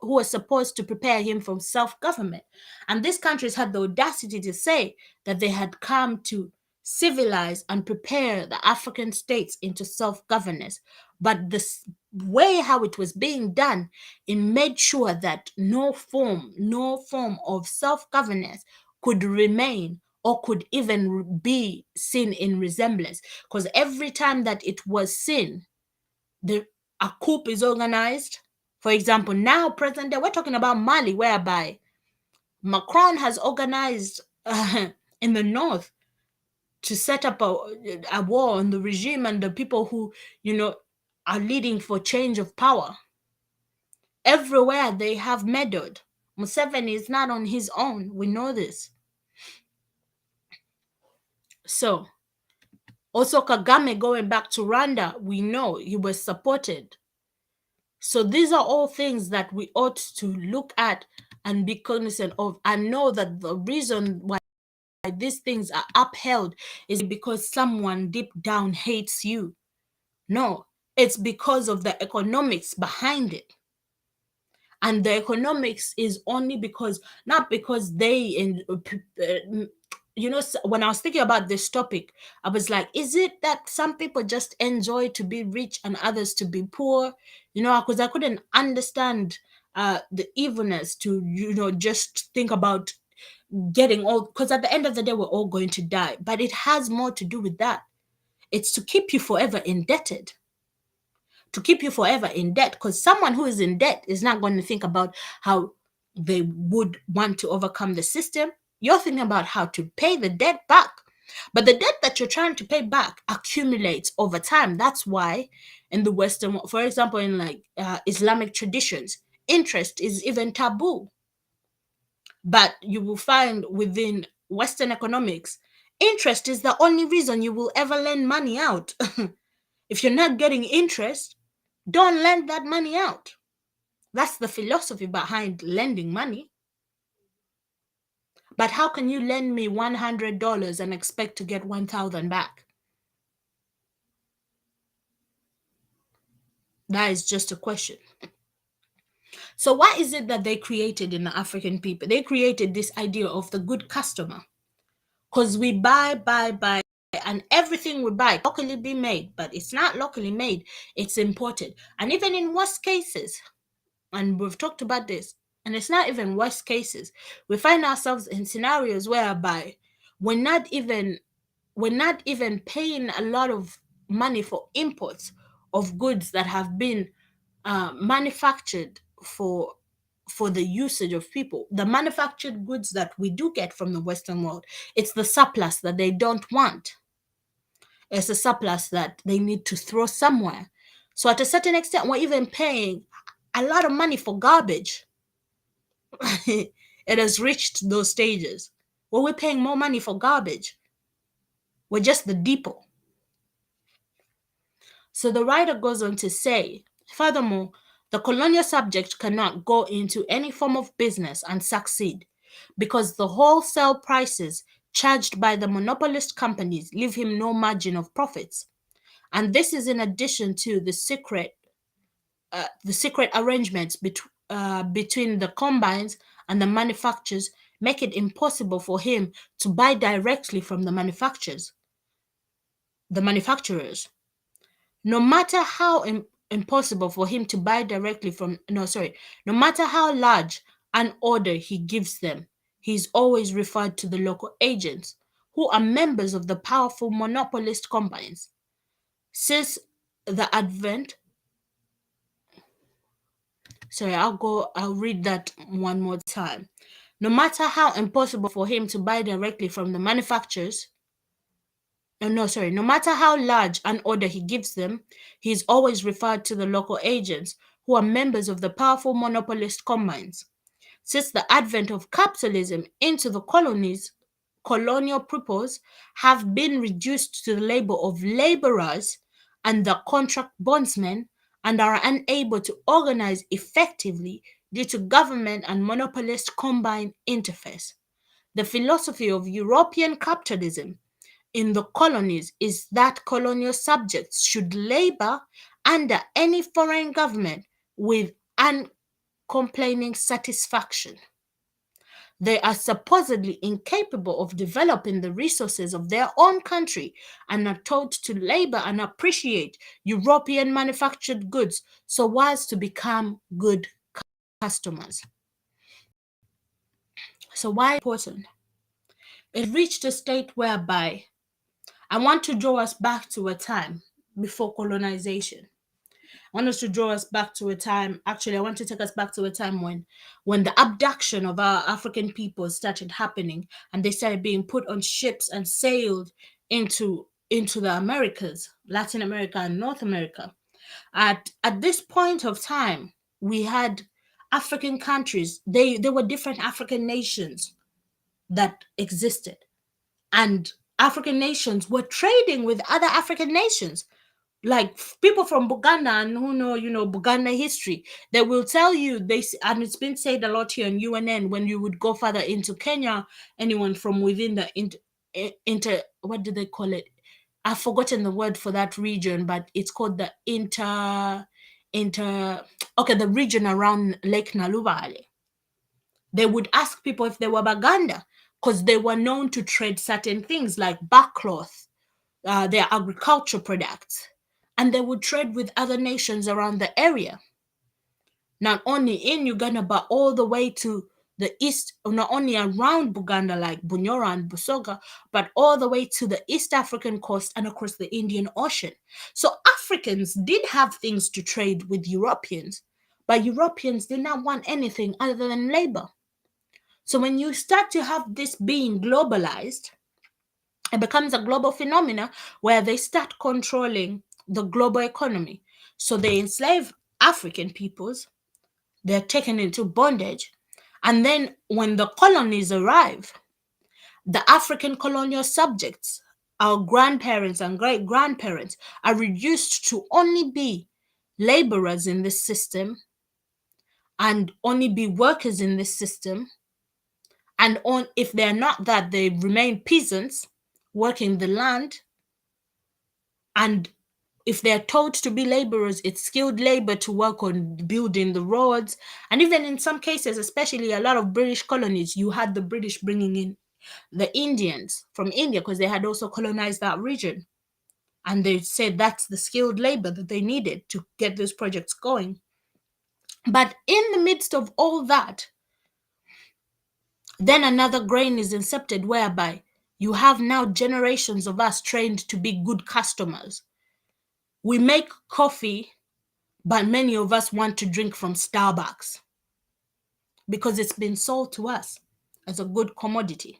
were supposed to prepare him for self-government. And these countries had the audacity to say that they had come to civilize and prepare the African states into self-governance. But the way how it was being done, it made sure that no form of self-governance could remain or could even be seen in resemblance. Because every time that it was seen, a coup is organized. For example, now present day, we're talking about Mali, whereby Macron has organized in the north to set up a war on the regime and the people who, are leading for change of power. Everywhere they have meddled. Museveni is not on his own. We know this. So, also Kagame going back to Rwanda, we know he was supported. So these are all things that we ought to look at and be cognizant of and know that the reason why these things are upheld is because someone deep down hates you. No, it's because of the economics behind it. And the economics is only because, not because they, when I was thinking about this topic, I was like, is it that some people just enjoy to be rich and others to be poor? Because I couldn't understand the evilness to, just think about getting all, because at the end of the day, we're all going to die. But it has more to do with that. It's to keep you forever indebted. To keep you forever in debt, because someone who is in debt is not going to think about how they would want to overcome the system. You're thinking about how to pay the debt back. But the debt that you're trying to pay back accumulates over time. That's why in the Western, for example, in like Islamic traditions, interest is even taboo. But you will find within Western economics, interest is the only reason you will ever lend money out. If you're not getting interest, don't lend that money out. That's the philosophy behind lending money. But how can you lend me $100 and expect to get 1,000 back? That is just a question. So what is it that they created in the African people? They created this idea of the good customer. Because we buy, and everything we buy locally be made, but it's not locally made, it's imported. And even in worst cases, and we've talked about this, and it's not even worst cases, we find ourselves in scenarios whereby we're not even paying a lot of money for imports of goods that have been manufactured for the usage of people. The manufactured goods that we do get from the Western world, it's the surplus that they don't want. It's a surplus that they need to throw somewhere. So at a certain extent, we're even paying a lot of money for garbage. It has reached those stages where we're paying more money for garbage. We're just the depot. So the writer goes on to say, furthermore, the colonial subject cannot go into any form of business and succeed because the wholesale prices charged by the monopolist companies leave him no margin of profits. And this is in addition to the secret arrangements between the combines and the manufacturers make it impossible for him to buy directly from the manufacturers. No matter how impossible for him to buy directly from, no matter how large an order he gives them, he's always referred to the local agents who are members of the powerful monopolist companies. Since the advent, I'll read that one more time. No matter how impossible for him to buy directly from the manufacturers, no matter how large an order he gives them, he is always referred to the local agents who are members of the powerful monopolist combines. Since the advent of capitalism into the colonies, colonial peoples have been reduced to the labor of laborers and the contract bondsmen and are unable to organize effectively due to government and monopolist combine interface. The philosophy of European capitalism in the colonies is that colonial subjects should labor under any foreign government with uncomplaining satisfaction. They are supposedly incapable of developing the resources of their own country and are taught to labor and appreciate European manufactured goods so as to become good customers. So why important? It reached a state whereby I want to draw us back to a time before colonization. I want us to draw us back to a time, actually, I want to take us back to a time when the abduction of our African people started happening and they started being put on ships and sailed into the Americas, Latin America and North America. At this point of time, we had African countries, there were different African nations that existed. And African nations were trading with other African nations. like people from Buganda and who know, Buganda history, they will tell you and it's been said a lot here on UNN when you would go further into Kenya, anyone from within the what do they call it? I've forgotten the word for that region, but it's called the the region around Lake Naluvale. They would ask people if they were Baganda because they were known to trade certain things like backcloth, their agriculture products, and they would trade with other nations around the area, not only in Uganda but all the way to the east, not only around Buganda like Bunyoro and Busoga, but all the way to the East African coast and across the Indian Ocean. So Africans did have things to trade with Europeans, but Europeans did not want anything other than labor. So when you start to have this being globalized, it becomes a global phenomena where they start controlling the global economy. So they enslave African peoples, they're taken into bondage. And then when the colonies arrive, the African colonial subjects, our grandparents and great grandparents, are reduced to only be laborers in this system and only be workers in this system. And if they're not that, they remain peasants working the land. And if they're told to be laborers, it's skilled labor to work on building the roads. And even in some cases, especially a lot of British colonies, you had the British bringing in the Indians from India because they had also colonized that region. And they said that's the skilled labor that they needed to get those projects going. But in the midst of all that, then another grain is incepted whereby you have now generations of us trained to be good customers. We make coffee, but many of us want to drink from Starbucks because it's been sold to us as a good commodity.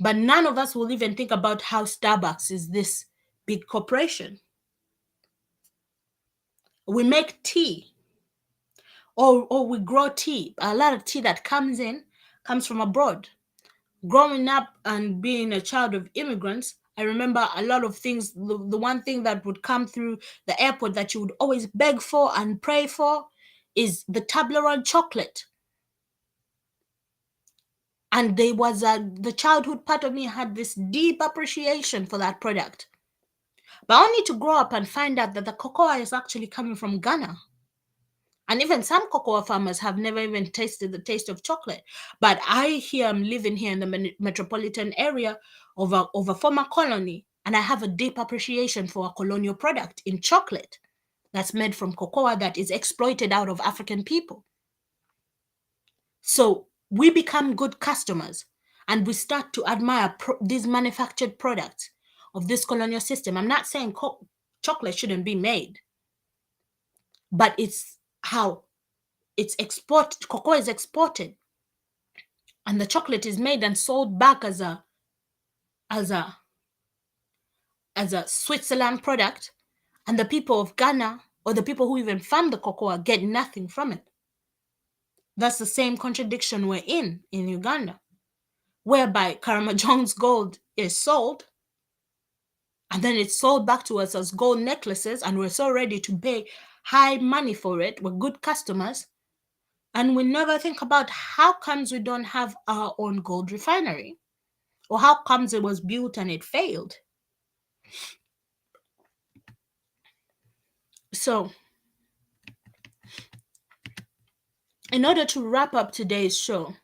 But none of us will even think about how Starbucks is this big corporation. We make tea, or we grow tea. A lot of tea that comes from abroad. Growing up and being a child of immigrants, I remember a lot of things. The one thing that would come through the airport that you would always beg for and pray for is the Toblerone chocolate. And there was the childhood part of me had this deep appreciation for that product. But only to grow up and find out that the cocoa is actually coming from Ghana. And even some cocoa farmers have never even tasted the taste of chocolate. But I'm living here in the metropolitan area of a former colony, and I have a deep appreciation for a colonial product in chocolate that's made from cocoa that is exploited out of African people. So we become good customers and we start to admire these manufactured products of this colonial system. I'm not saying chocolate shouldn't be made, but it's how cocoa is exported, and the chocolate is made and sold back as a Switzerland product, and the people of Ghana or the people who even farm the cocoa get nothing from it. That's the same contradiction we're in Uganda, whereby Karama Jones gold is sold and then it's sold back to us as gold necklaces, and we're so ready to pay high money for it. We're good customers. And we never think about how comes we don't have our own gold refinery, or how comes it was built and it failed. So, in order to wrap up today's show,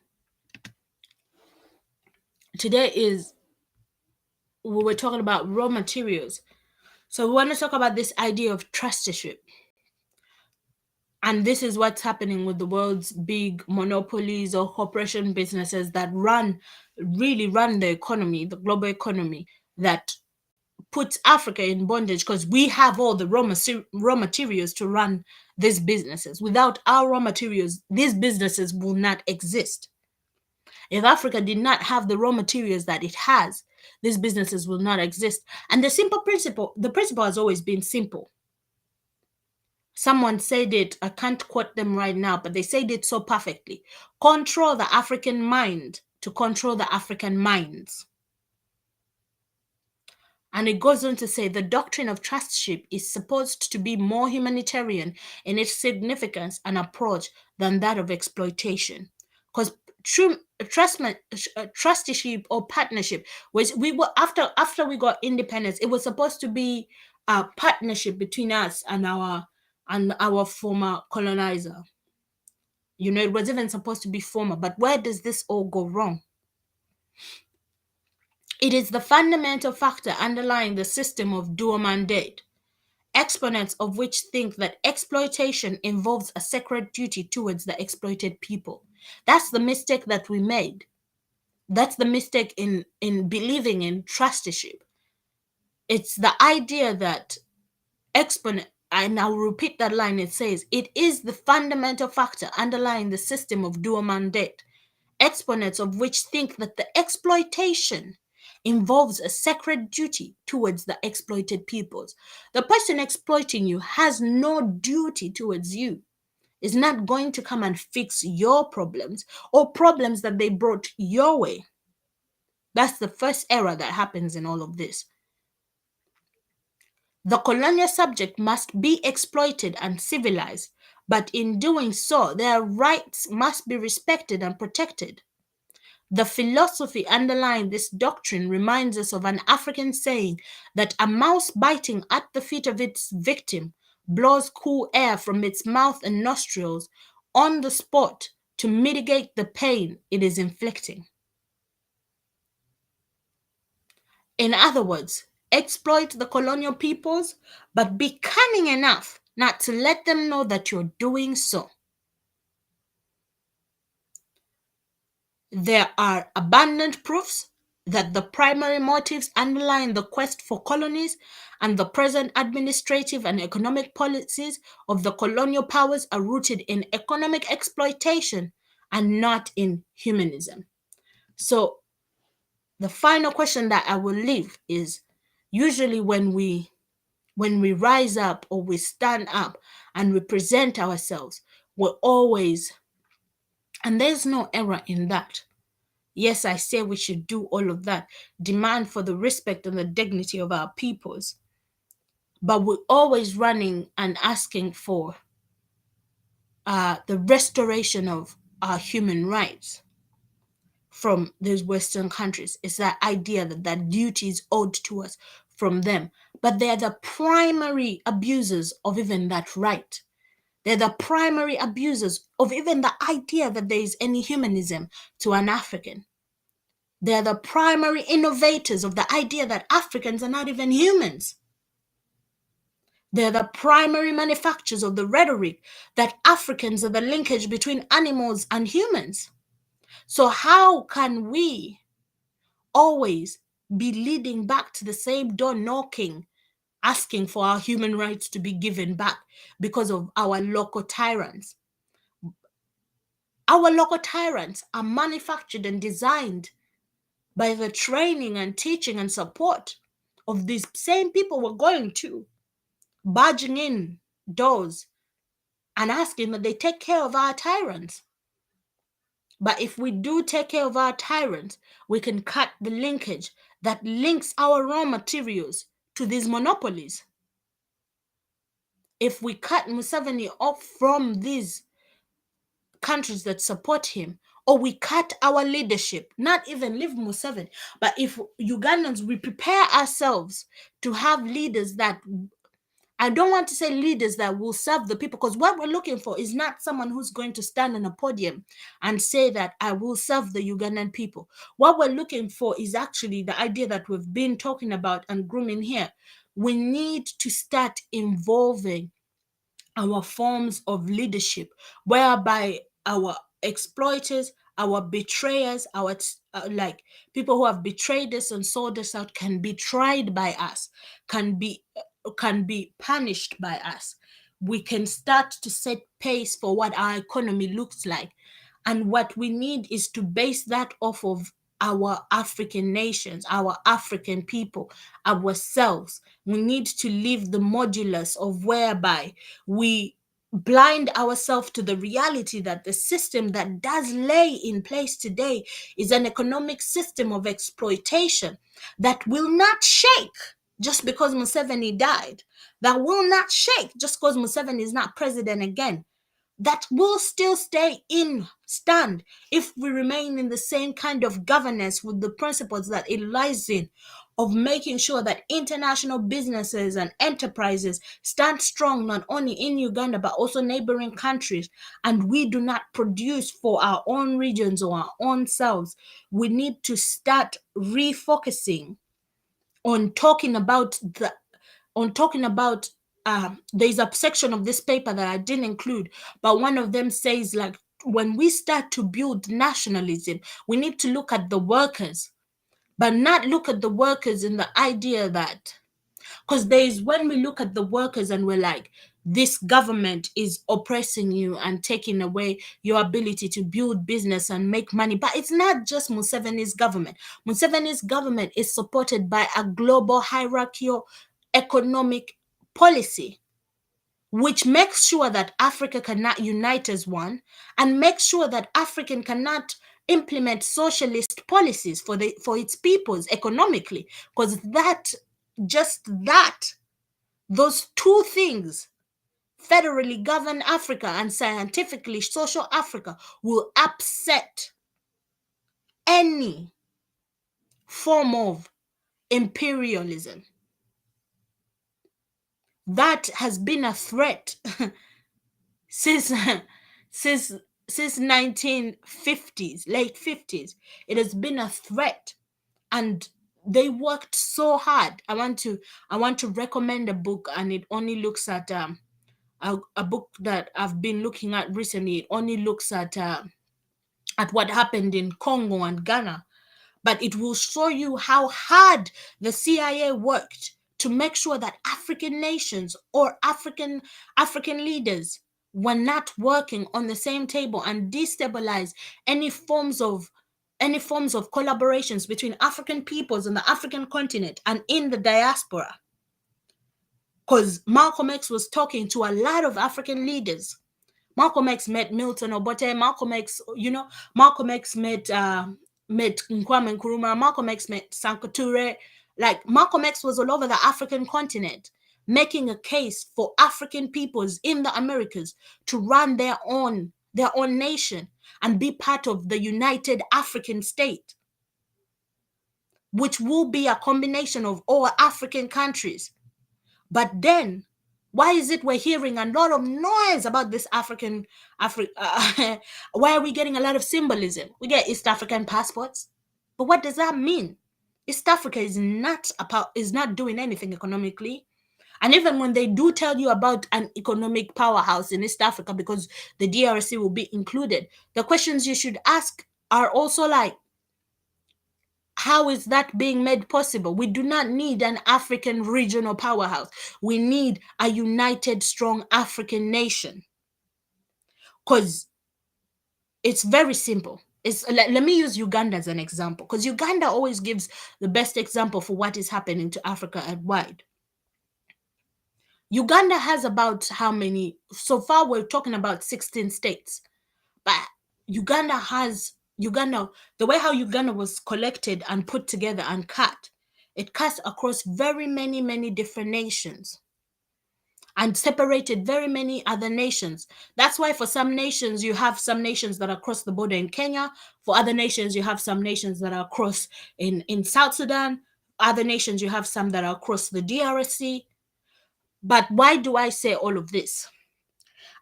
we were talking about raw materials. So we want to talk about this idea of trusteeship. And this is what's happening with the world's big monopolies or corporation businesses that really run the economy, the global economy, that puts Africa in bondage because we have all the raw materials to run these businesses. Without our raw materials, these businesses will not exist. If Africa did not have the raw materials that it has, these businesses will not exist. And the principle has always been simple. Someone said it, I can't quote them right now, but they said it so perfectly. Control the African mind to control the African minds. And it goes on to say the doctrine of trusteeship is supposed to be more humanitarian in its significance and approach than that of exploitation. Because trusteeship or partnership was we were after we got independence, it was supposed to be a partnership between us and our former colonizer. You know, it was even supposed to be former, but where does this all go wrong? It is the fundamental factor underlying the system of dual mandate, exponents of which think that exploitation involves a sacred duty towards the exploited people. That's the mistake that we made. That's the mistake in believing in trusteeship. It's the idea that exponent, and I'll repeat that line, it says, it is the fundamental factor underlying the system of dual mandate, exponents of which think that the exploitation involves a sacred duty towards the exploited peoples. The person exploiting you has no duty towards you, is not going to come and fix your problems or problems that they brought your way. That's the first error that happens in all of this. The colonial subject must be exploited and civilized, but in doing so, their rights must be respected and protected. The philosophy underlying this doctrine reminds us of an African saying that a mouse biting at the feet of its victim blows cool air from its mouth and nostrils on the spot to mitigate the pain it is inflicting. In other words, exploit the colonial peoples, but be cunning enough not to let them know that you're doing so. There are abundant proofs that the primary motives underlying the quest for colonies and the present administrative and economic policies of the colonial powers are rooted in economic exploitation and not in humanism. So the final question that I will leave is, usually when we rise up or we stand up and we present ourselves, we're always, and there's no error in that. Yes, I say we should do all of that, demand for the respect and the dignity of our peoples. But we're always running and asking for the restoration of our human rights from these Western countries. It's that idea that that duty is owed to us from them. But they're the primary abusers of even that right. They're the primary abusers of even the idea that there is any humanism to an African. They're the primary innovators of the idea that Africans are not even humans. They're the primary manufacturers of the rhetoric that Africans are the linkage between animals and humans. So how can we always be leading back to the same door knocking, asking for our human rights to be given back because of our local tyrants? Our local tyrants are manufactured and designed by the training and teaching and support of these same people we're going to, barging in doors and asking that they take care of our tyrants. But if we do take care of our tyrants, we can cut the linkage that links our raw materials to these monopolies. If we cut Museveni off from these countries that support him, or we cut our leadership, not even leave Museveni, but if Ugandans, we prepare ourselves to have leaders that, I don't want to say leaders that will serve the people, because what we're looking for is not someone who's going to stand on a podium and say that I will serve the Ugandan people. What we're looking for is actually the idea that we've been talking about and grooming here. We need to start involving our forms of leadership, whereby our exploiters, our betrayers, our like people who have betrayed us and sold us out can be tried by us, can be punished by us. We can start to set pace for what our economy looks like. And what we need is to base that off of our African nations, our African people, ourselves. We need to leave the modulus of whereby we blind ourselves to the reality that the system that does lay in place today is an economic system of exploitation that will not shake just because Museveni died, that will not shake just because Museveni is not president again. That will still stand if we remain in the same kind of governance with the principles that it lies in, of making sure that international businesses and enterprises stand strong not only in Uganda but also neighboring countries, and we do not produce for our own regions or our own selves. We need to start refocusing on talking about there's a section of this paper that I didn't include, but one of them says, like, when we start to build nationalism, we need to look at the workers, but not look at the workers in the idea that, because there's when we look at the workers and we're like, this government is oppressing you and taking away your ability to build business and make money. But it's not just Museveni's government. Museveni's government is supported by a global hierarchical economic policy, which makes sure that Africa cannot unite as one, and makes sure that African cannot implement socialist policies for its peoples economically, because those two things, federally governed Africa and scientifically social Africa, will upset any form of imperialism. That has been a threat since 1950s, late 50s. It has been a threat, and they worked so hard. I want to recommend a book, and it only looks at a book that I've been looking at recently. It only looks at what happened in Congo and Ghana, but it will show you how hard the CIA worked to make sure that African nations or African leaders were not working on the same table, and destabilize any forms of collaborations between African peoples on the African continent and in the diaspora. Because Malcolm X was talking to a lot of African leaders. Malcolm X met Milton Obote. Malcolm X met Kwame Nkrumah. Malcolm X met Sanko Toure. Like, Malcolm X was all over the African continent, making a case for African peoples in the Americas to run their own nation and be part of the United African State, which will be a combination of all African countries. But then, why is it we're hearing a lot of noise about this why are we getting a lot of symbolism? We get East African passports, but what does that mean? East Africa is not doing anything economically. And even when they do tell you about an economic powerhouse in East Africa, because the DRC will be included, the questions you should ask are also like, how is that being made possible? We do not need an African regional powerhouse. We need a united, strong African nation. Because it's very simple. Let me use Uganda as an example, because Uganda always gives the best example for what is happening to Africa and wide. Uganda has about how many? So far, we're talking about 16 states. But the way how Uganda was collected and put together and cut, it cuts across very many different nations and separated very many other nations. That's why for some nations, you have some nations that are across the border in Kenya. For other nations, you have some nations that are across in South Sudan. Other nations, you have some that are across the DRC. But why do I say all of this?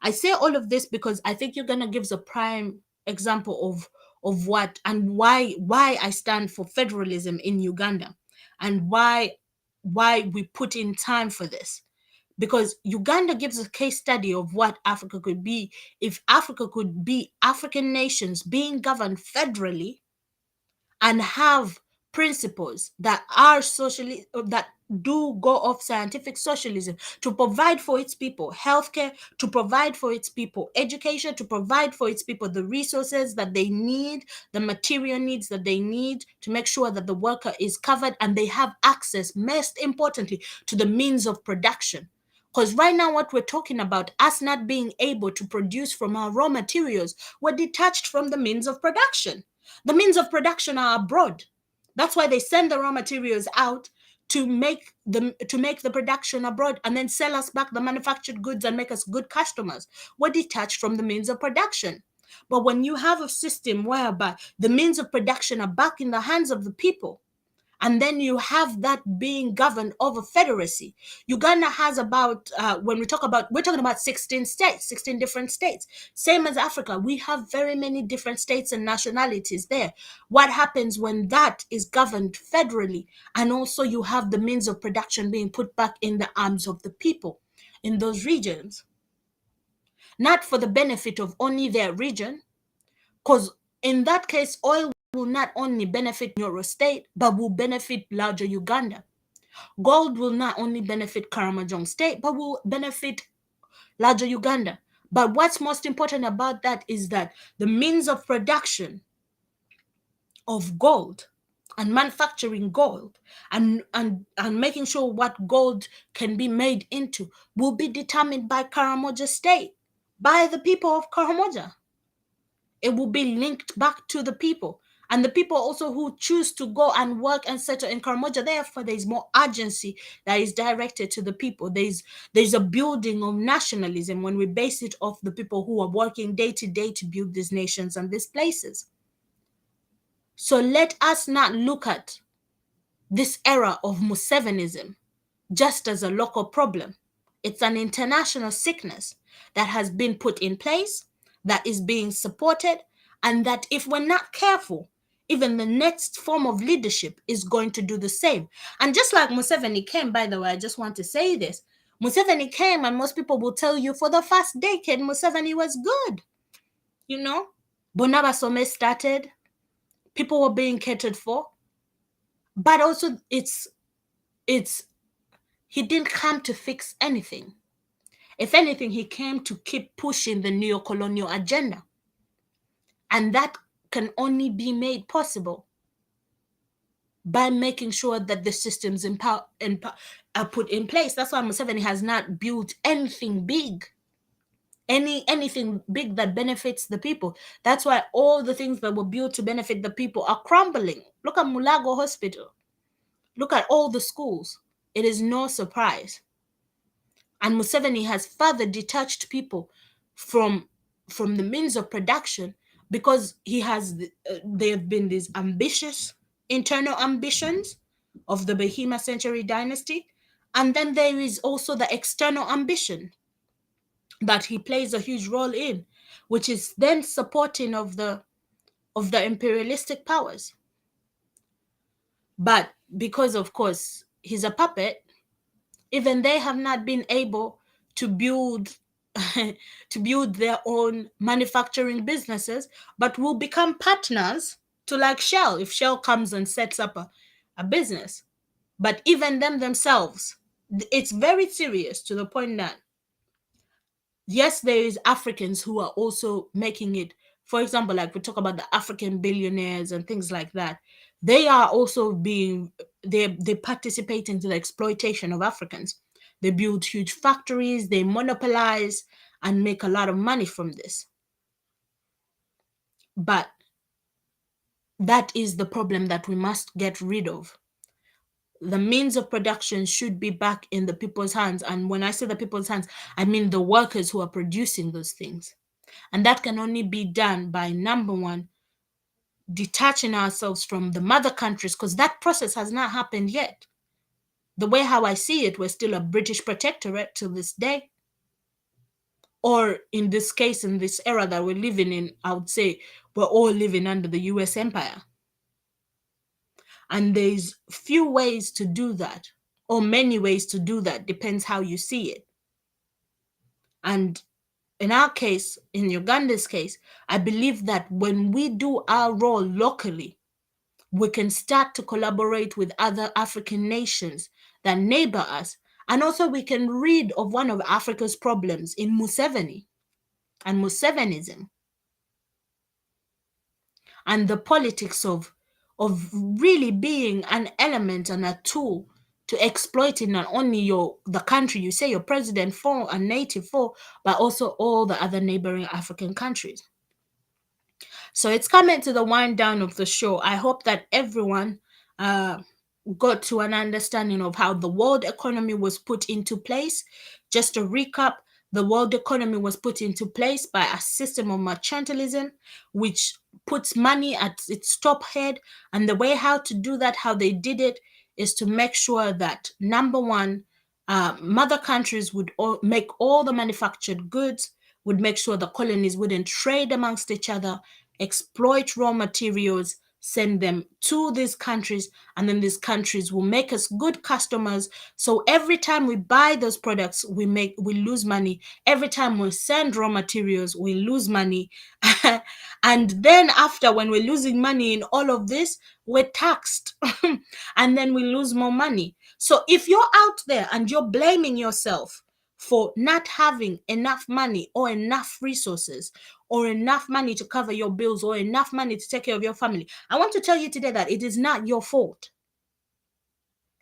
I say all of this because I think Uganda gives a prime example of what and why I stand for federalism in Uganda, and why we put in time for this. Because Uganda gives a case study of what Africa could be if Africa could be African nations being governed federally and have principles that are socially, that do go off scientific socialism, to provide for its people healthcare, to provide for its people education, to provide for its people the resources that they need, the material needs that they need, to make sure that the worker is covered and they have access, most importantly, to the means of production. Because right now, what we're talking about, us not being able to produce from our raw materials, we're detached from the means of production. The means of production are abroad. That's why they send the raw materials out to make the production abroad and then sell us back the manufactured goods and make us good customers. We're detached from the means of production. But when you have a system whereby the means of production are back in the hands of the people, and then you have that being governed over federacy. Uganda has about, when we're talking about 16 states, 16 different states. Same as Africa, we have very many different states and nationalities there. What happens when that is governed federally, and also you have the means of production being put back in the arms of the people in those regions? Not for the benefit of only their region, because in that case, oil will not only benefit your state, but will benefit larger Uganda. Gold will not only benefit Karamojong state, but will benefit larger Uganda. But what's most important about that is that the means of production of gold and manufacturing gold and making sure what gold can be made into will be determined by Karamoja state, by the people of Karamoja. It will be linked back to the people. And the people also who choose to go and work and settle in Karamoja, therefore there's more urgency that is directed to the people. There's a building of nationalism when we base it off the people who are working day to day to build these nations and these places. So let us not look at this era of Musevenism just as a local problem. It's an international sickness that has been put in place, that is being supported, and that if we're not careful, even the next form of leadership is going to do the same. And just like Museveni came, by the way, I just want to say this. Museveni came, and most people will tell you for the first decade, Museveni was good. You know, Bonaba Some started, people were being catered for, but also he didn't come to fix anything. If anything, he came to keep pushing the neo-colonial agenda. And that can only be made possible by making sure that the systems are put in place. That's why Museveni has not built anything big, anything big that benefits the people. That's why all the things that were built to benefit the people are crumbling. Look at Mulago Hospital. Look at all the schools. It is no surprise. And Museveni has further detached people from the means of production because there have been these ambitious internal ambitions of the Bahima Century dynasty, and then there is also the external ambition that he plays a huge role in, which is then supporting of the imperialistic powers. But because, of course, he's a puppet, even they have not been able to build their own manufacturing businesses, but will become partners to like Shell if Shell comes and sets up a business. But even themselves, it's very serious to the point that yes, there is Africans who are also making it. For example, like we talk about the African billionaires and things like that. They are also they participate in the exploitation of Africans. They build huge factories, they monopolize and make a lot of money from this. But that is the problem that we must get rid of. The means of production should be back in the people's hands. And when I say the people's hands, I mean the workers who are producing those things. And that can only be done by, number one, detaching ourselves from the mother countries, because that process has not happened yet. The way how I see it, we're still a British protectorate to this day. Or in this case, in this era that we're living in, I would say we're all living under the US empire. And there's few ways to do that, or many ways to do that, depends how you see it. And in our case, in Uganda's case, I believe that when we do our role locally, we can start to collaborate with other African nations that neighbor us. And also we can read of one of Africa's problems in Museveni and Musevenism and the politics of really being an element and a tool to exploiting not only the country you say you're president for and native for, but also all the other neighboring African countries. So it's coming to the wind down of the show. I hope that everyone got to an understanding of how the world economy was put into place. Just to recap, the world economy was put into place by a system of mercantilism, which puts money at its top head. And the way how to do that, how they did it, is to make sure that, number one, mother countries would make all the manufactured goods, would make sure the colonies wouldn't trade amongst each other, exploit raw materials, send them to these countries, and then these countries will make us good customers. So every time we buy those products, we lose money. Every time we send raw materials, we lose money. And then after, when we're losing money in all of this, we're taxed. And then we lose more money. So if you're out there and you're blaming yourself for not having enough money or enough resources or enough money to cover your bills or enough money to take care of your family, I want to tell you today that it is not your fault.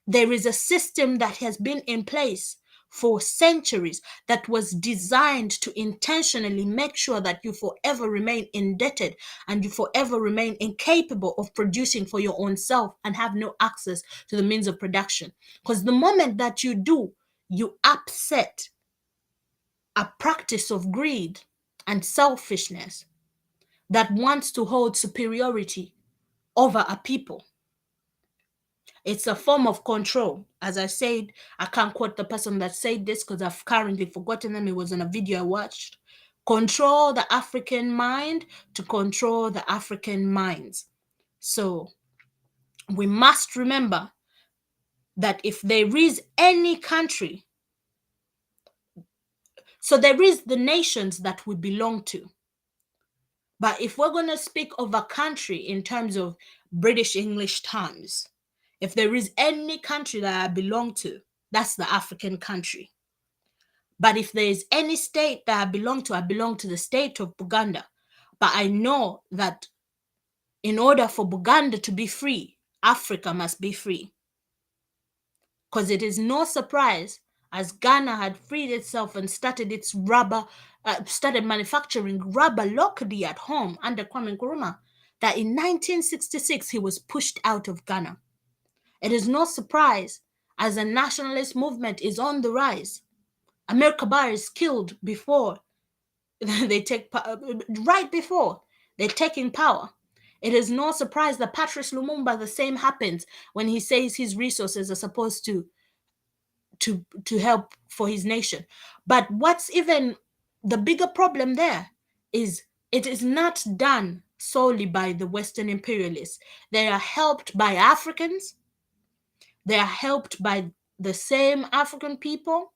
There is a system that has been in place for centuries that was designed to intentionally make sure that you forever remain indebted and you forever remain incapable of producing for your own self and have no access to the means of production. Because the moment that you do, you upset a practice of greed and selfishness that wants to hold superiority over a people. It's a form of control. As I said, I can't quote the person that said this because I've currently forgotten them. It was in a video I watched. Control the African mind to control the African minds. So we must remember that if there is any country, so there is the nations that we belong to. But if we're going to speak of a country in terms of British English terms, if there is any country that I belong to, that's the African country. But if there is any state that I belong to the state of Buganda. But I know that in order for Buganda to be free, Africa must be free. Because it is no surprise, as Ghana had freed itself and started its started manufacturing rubber locally at home under Kwame Nkrumah, that in 1966 he was pushed out of Ghana. It is no surprise, as a nationalist movement is on the rise. Amir Kabar is killed before they take right before they're taking power. It is no surprise that Patrice Lumumba, the same happens when he says his resources are supposed to help for his nation. But what's even the bigger problem there is it is not done solely by the Western imperialists. They are helped by Africans. They are helped by the same African people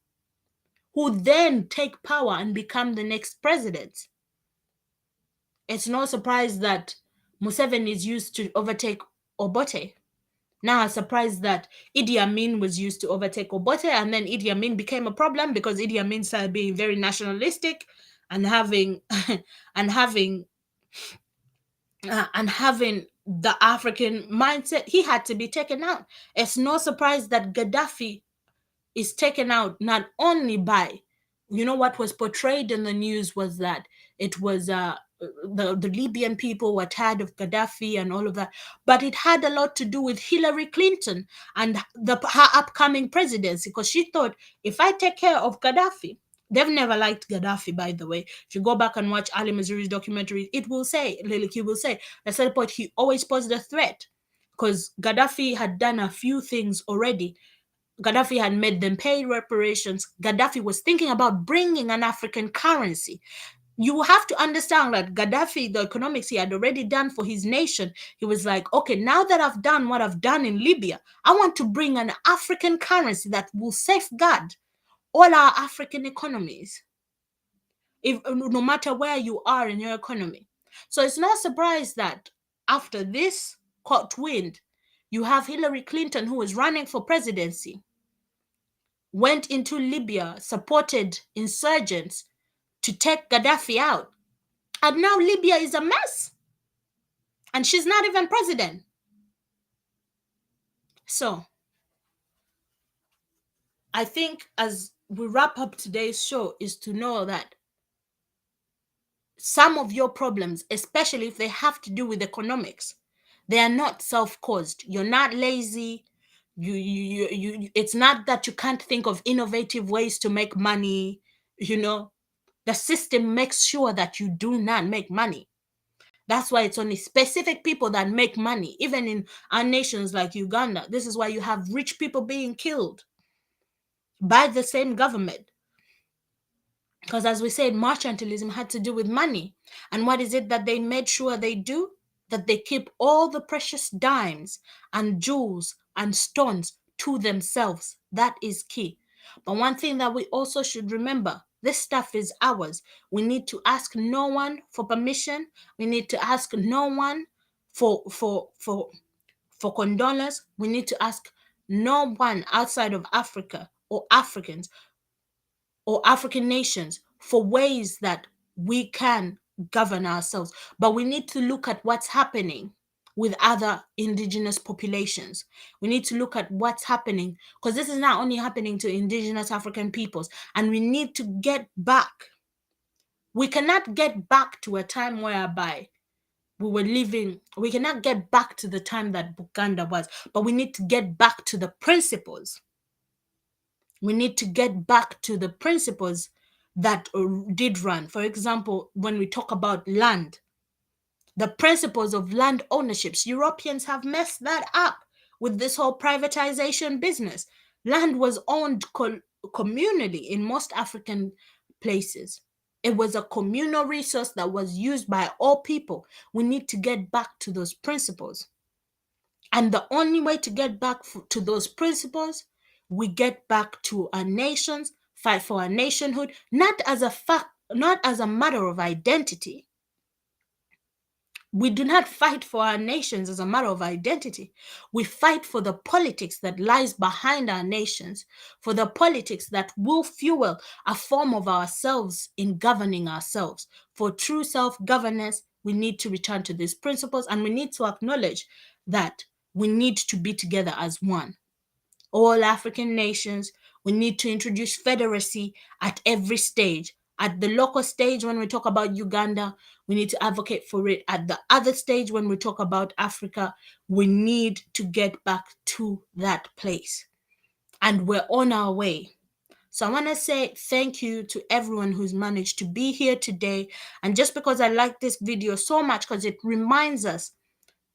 who then take power and become the next president. It's no surprise that Museveni is used to overtake Obote. Now I'm surprised that Idi Amin was used to overtake Obote, and then Idi Amin became a problem because Idi Amin started being very nationalistic and having the African mindset. He had to be taken out. It's no surprise that Gaddafi is taken out not only by, what was portrayed in the news was that it was the Libyan people were tired of Gaddafi and all of that, but it had a lot to do with Hillary Clinton and her upcoming presidency, because she thought, if I take care of Gaddafi, they've never liked Gaddafi, by the way. If you go back and watch Ali Mazuri's documentary, he will say, at some point he always posed a threat because Gaddafi had done a few things already. Gaddafi had made them pay reparations. Gaddafi was thinking about bringing an African currency. You have to understand that Gaddafi, the economics he had already done for his nation, he was like, okay, now that I've done what I've done in Libya, I want to bring an African currency that will safeguard all our African economies, no matter where you are in your economy. So it's no surprise that after this caught wind, you have Hillary Clinton, who was running for presidency, went into Libya, supported insurgents to take Gaddafi out. And now Libya is a mess. And she's not even president. So, I think as we wrap up today's show is to know that some of your problems, especially if they have to do with economics, they are not self-caused. You're not lazy. It's not that you can't think of innovative ways to make money. The system makes sure that you do not make money. That's why it's only specific people that make money. Even in our nations like Uganda, this is why you have rich people being killed by the same government. Because as we said, mercantilism had to do with money. And what is it that they made sure they do? That they keep all the precious dimes and jewels and stones to themselves. That is key. But one thing that we also should remember, this stuff is ours. We need to ask no one for permission. We need to ask no one for condolence. We need to ask no one outside of Africa or Africans or African nations for ways that we can govern ourselves. But we need to look at what's happening with other indigenous populations. We need to look at what's happening, because this is not only happening to indigenous African peoples, and we need to get back. We cannot get back to a time whereby we were living, we cannot get back to the time that Buganda was, but we need to get back to the principles. We need to get back to the principles that did run. For example, when we talk about land, the principles of land ownerships, Europeans have messed that up with this whole privatization business. Land was owned communally in most African places. It was a communal resource that was used by all people. We need to get back to those principles. And the only way to get back to those principles, we get back to our nations, fight for our nationhood, not as a fact, not as a matter of identity. We do not fight for our nations as a matter of identity. We fight for the politics that lies behind our nations, for the politics that will fuel a form of ourselves in governing ourselves. For true self-governance, we need to return to these principles, and we need to acknowledge that we need to be together as one. All African nations, we need to introduce federacy at every stage. At the local stage, when we talk about Uganda, we need to advocate for it. At the other stage, when we talk about Africa, we need to get back to that place. And we're on our way. So I want to say thank you to everyone who's managed to be here today. And just because I like this video so much, because it reminds us,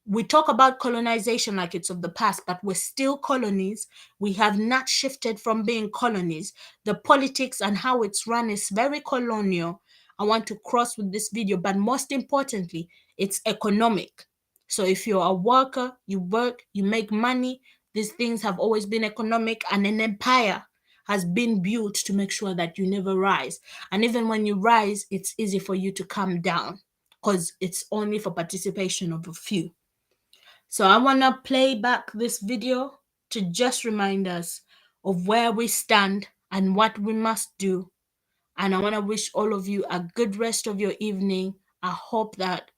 we talk about colonization like it's of the past, but we're still colonies. We have not shifted from being colonies. The politics and how it's run is very colonial. I want to cross with this video, but most importantly, it's economic. So if you're a worker, you work, you make money, these things have always been economic, and an empire has been built to make sure that you never rise. And even when you rise, it's easy for you to come down because it's only for participation of a few. So I want to play back this video to just remind us of where we stand and what we must do. And I want to wish all of you a good rest of your evening. I hope that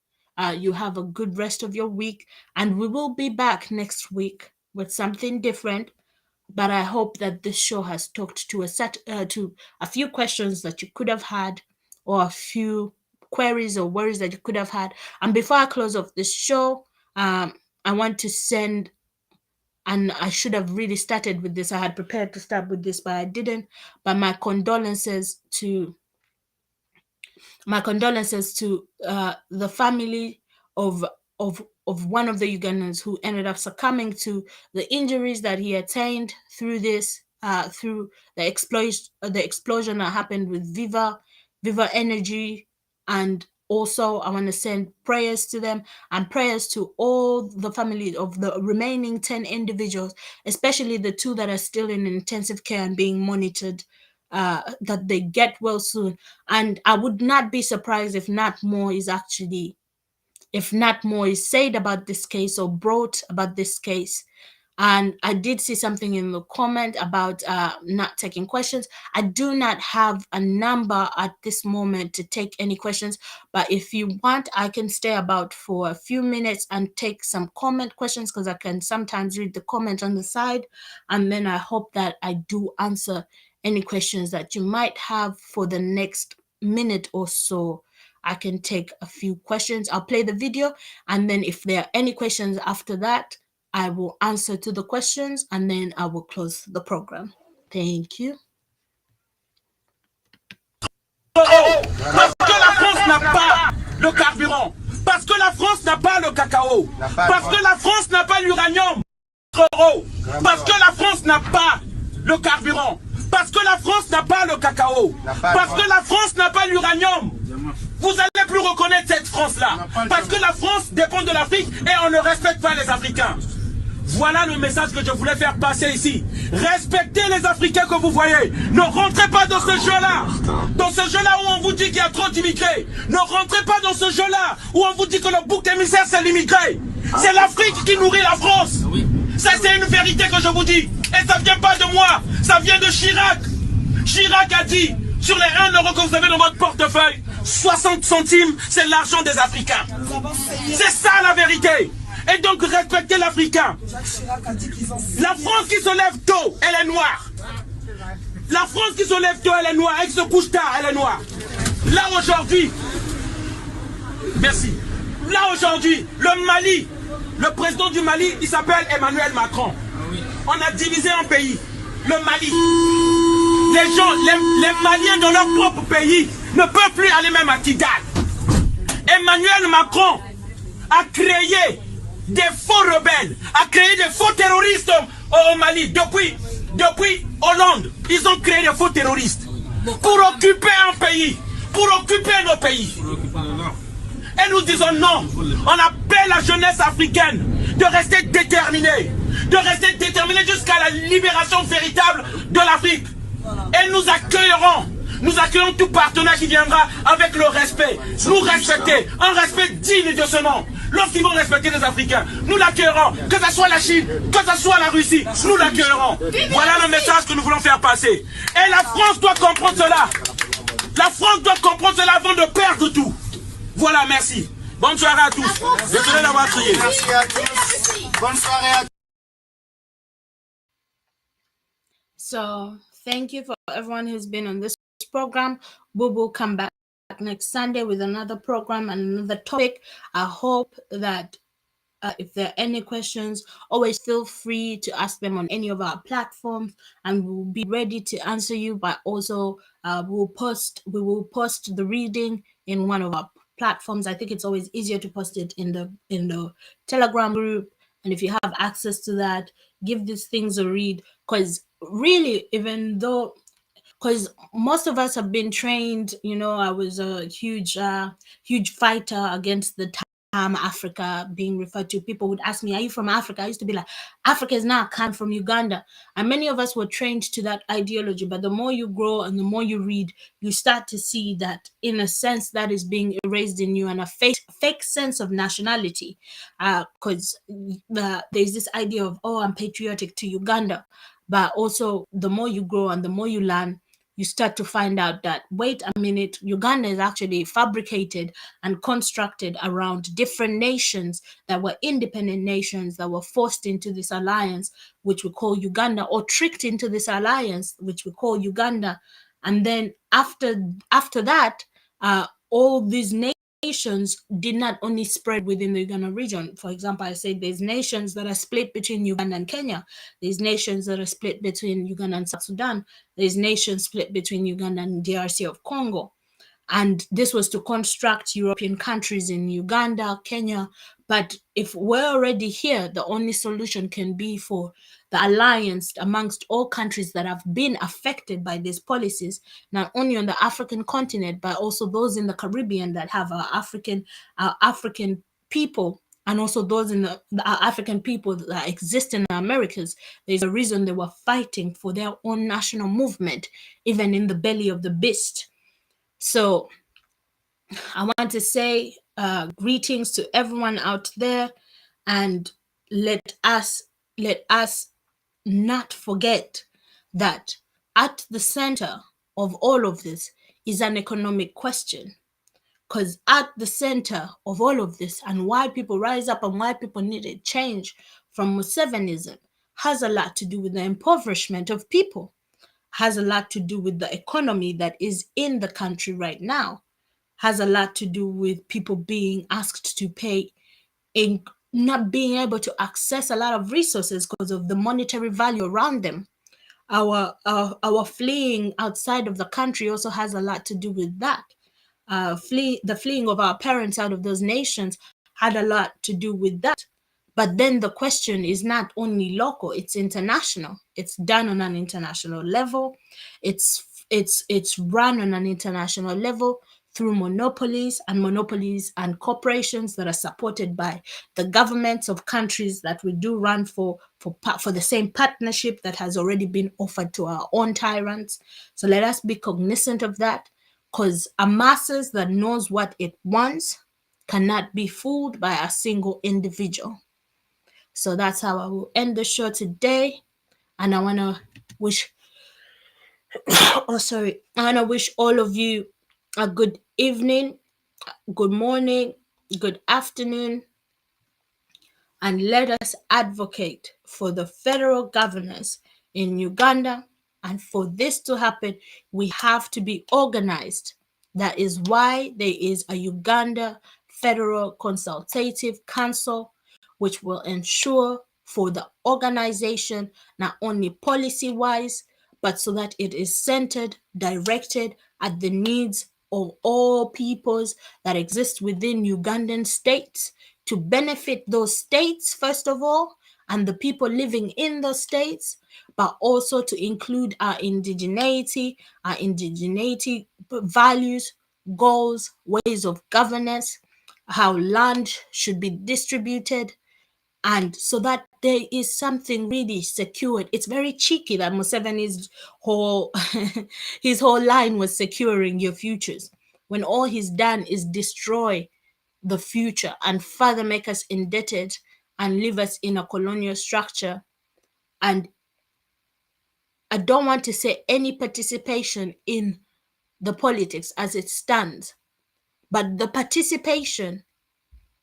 you have a good rest of your week. And we will be back next week with something different. But I hope that this show has talked to a few questions that you could have had, or a few queries or worries that you could have had. And before I close off this show, I want to send, and I should have really started with this. I had prepared to start with this, but I didn't. But my condolences to the family of one of the Ugandans who ended up succumbing to the injuries that he attained through this, through the explosion that happened with Viva Energy. And also, I want to send prayers to them and prayers to all the family of the remaining 10 individuals, especially the 2 that are still in intensive care and being monitored, that they get well soon. And I would not be surprised if not more is said about this case or brought about this case. And I did see something in the comment about not taking questions. I do not have a number at this moment to take any questions, but if you want, I can stay about for a few minutes and take some comment questions, because I can sometimes read the comment on the side, and then I hope that I do answer any questions that you might have for the next minute or so. I can take a few questions. I'll play the video, and then if there are any questions after that, I will answer to the questions and then I will close the program. Thank you. Parce que la France n'a pas le carburant. Parce que la France n'a pas le cacao. Parce que la France n'a pas l'uranium. Parce que la France n'a pas le carburant. Parce que la France n'a pas le cacao. Parce que la France n'a pas l'uranium. Vous n'allez plus reconnaître cette France-là. Parce que la France dépend de l'Afrique et on ne respecte pas les Africains. Voilà le message que je voulais faire passer ici. Respectez les Africains que vous voyez. Ne rentrez pas dans ce jeu-là. Dans ce jeu-là où on vous dit qu'il y a trop d'immigrés. Ne rentrez pas dans ce jeu-là où on vous dit que le bouc émissaire c'est l'immigré. C'est l'Afrique qui nourrit la France. Ça c'est une vérité que je vous dis. Et ça ne vient pas de moi. Ça vient de Chirac. Chirac a dit, sur les 1 euro que vous avez dans votre portefeuille, 60 centimes, c'est l'argent des Africains. C'est ça la vérité. Et donc respectez l'Africain. La France qui se lève tôt, elle est noire. La France qui se lève tôt, elle est noire. Elle se couche tard, elle est noire. Là aujourd'hui, merci. Là aujourd'hui, le Mali, le président du Mali, il s'appelle Emmanuel Macron. On a divisé un pays, le Mali. Les gens, les Maliens dans leur propre pays ne peuvent plus aller même à Kidal. Emmanuel Macron a créé des faux rebelles, a créé des faux terroristes au Mali. Depuis Hollande, ils ont créé des faux terroristes pour occuper un pays, pour occuper nos pays. Et nous disons non. On appelle la jeunesse africaine de rester déterminée, jusqu'à la libération véritable de l'Afrique. Et nous accueillerons tout partenaire qui viendra avec le respect, nous respecter, un respect digne de ce nom. Lorsqu'ils vont respecter les Africains, nous l'accueillerons, que ce soit la Chine, que ce soit la Russie, nous l'accueillerons. Voilà le message que nous voulons faire passer. Et la France doit comprendre cela. La France doit comprendre cela avant de perdre tout. Voilà, merci. Bonne soirée à tous. Désolé d'avoir crié. Merci à tous. Bonne soirée à tous. So thank you for everyone who's been on this program. We will come back next Sunday with another program and another topic. I hope that if there are any questions, always feel free to ask them on any of our platforms, and we'll be ready to answer you. But also, we will post the reading in one of our platforms. I think it's always easier to post it in the Telegram group, and if you have access to that, give these things a read. Because really, even though, because most of us have been trained, I was a huge fighter against the term Africa being referred to. People would ask me, are you from Africa? I used to be like, Africa is not, I'm from Uganda. And many of us were trained to that ideology. But the more you grow and the more you read, you start to see that in a sense that is being erased in you, and a fake sense of nationality. Because there's this idea of, I'm patriotic to Uganda. But also the more you grow and the more you learn, you start to find out that, wait a minute, Uganda is actually fabricated and constructed around different nations that were independent nations that were forced into this alliance, which we call Uganda, or tricked into this alliance, which we call Uganda. And then after that, all these nations did not only spread within the Uganda region. For example, I said there's nations that are split between Uganda and Kenya. There's nations that are split between Uganda and South Sudan. There's nations split between Uganda and DRC of Congo. And this was to construct European countries in Uganda, Kenya. But if we're already here, the only solution can be for the alliance amongst all countries that have been affected by these policies, not only on the African continent, but also those in the Caribbean that have our African people, and also those in the African people that exist in the Americas. There's a reason they were fighting for their own national movement, even in the belly of the beast. So I want to say greetings to everyone out there, and let us not forget that at the center of all of this is an economic question. Because at the center of all of this, and why people rise up and why people needed change from Musevenism, has a lot to do with the impoverishment of people, has a lot to do with the economy that is in the country right now, has a lot to do with people being asked to pay not being able to access a lot of resources because of the monetary value around them. Our fleeing outside of the country also has a lot to do with that. The fleeing of our parents out of those nations had a lot to do with that. But then the question is not only local, it's international. It's done on an international level. It's run on an international level through monopolies and corporations that are supported by the governments of countries that we do run for the same partnership that has already been offered to our own tyrants. So let us be cognizant of that, because a masses that knows what it wants cannot be fooled by a single individual. So that's how I will end the show today. And I want to wish, I want to wish all of you a good evening, good morning, good afternoon, and let us advocate for the federal governors in Uganda. And for this to happen, we have to be organized. That is why there is a Uganda Federal Consultative Council, which will ensure for the organization, not only policy-wise, but so that it is centered, directed at the needs of all peoples that exist within Ugandan states, to benefit those states, first of all, and the people living in those states, but also to include our indigeneity values, goals, ways of governance, how land should be distributed, and so that there is something really secured. It's very cheeky that Museveni's whole his whole line was securing your futures, when all he's done is destroy the future and further make us indebted and leave us in a colonial structure. And I don't want to say any participation in the politics as it stands, but the participation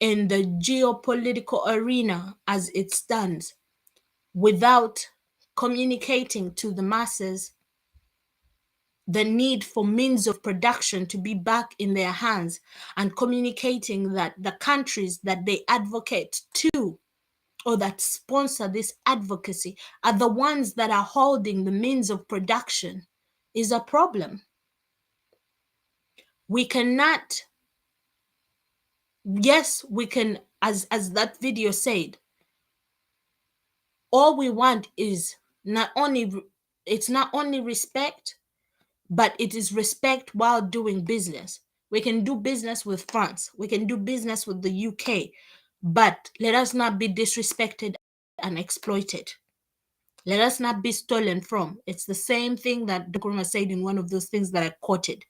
in the geopolitical arena as it stands, without communicating to the masses the need for means of production to be back in their hands, and communicating that the countries that they advocate to or that sponsor this advocacy are the ones that are holding the means of production, is a problem. We cannot, yes, we can, as that video said, all we want is it's not only respect, but it is respect while doing business. We can do business with France, we can do business with the UK, but let us not be disrespected and exploited. Let us not be stolen from. It's the same thing that Nkrumah said in one of those things that I quoted.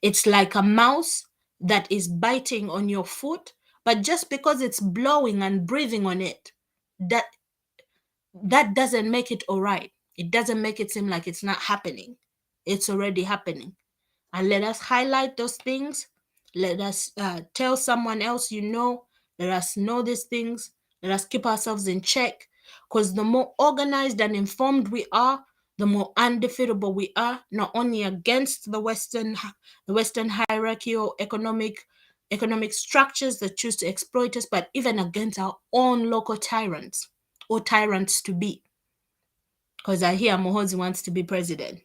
It's like a mouse that is biting on your foot, but just because it's blowing and breathing on it, that doesn't make it all right. It doesn't make it seem like it's not happening. It's already happening. And let us highlight those things. Let us tell someone else, let us know these things. Let us keep ourselves in check, because the more organized and informed we are, the more undefeatable we are, not only against the Western hierarchy or economic structures that choose to exploit us, but even against our own local tyrants or tyrants to be. Because I hear Mohozi wants to be president.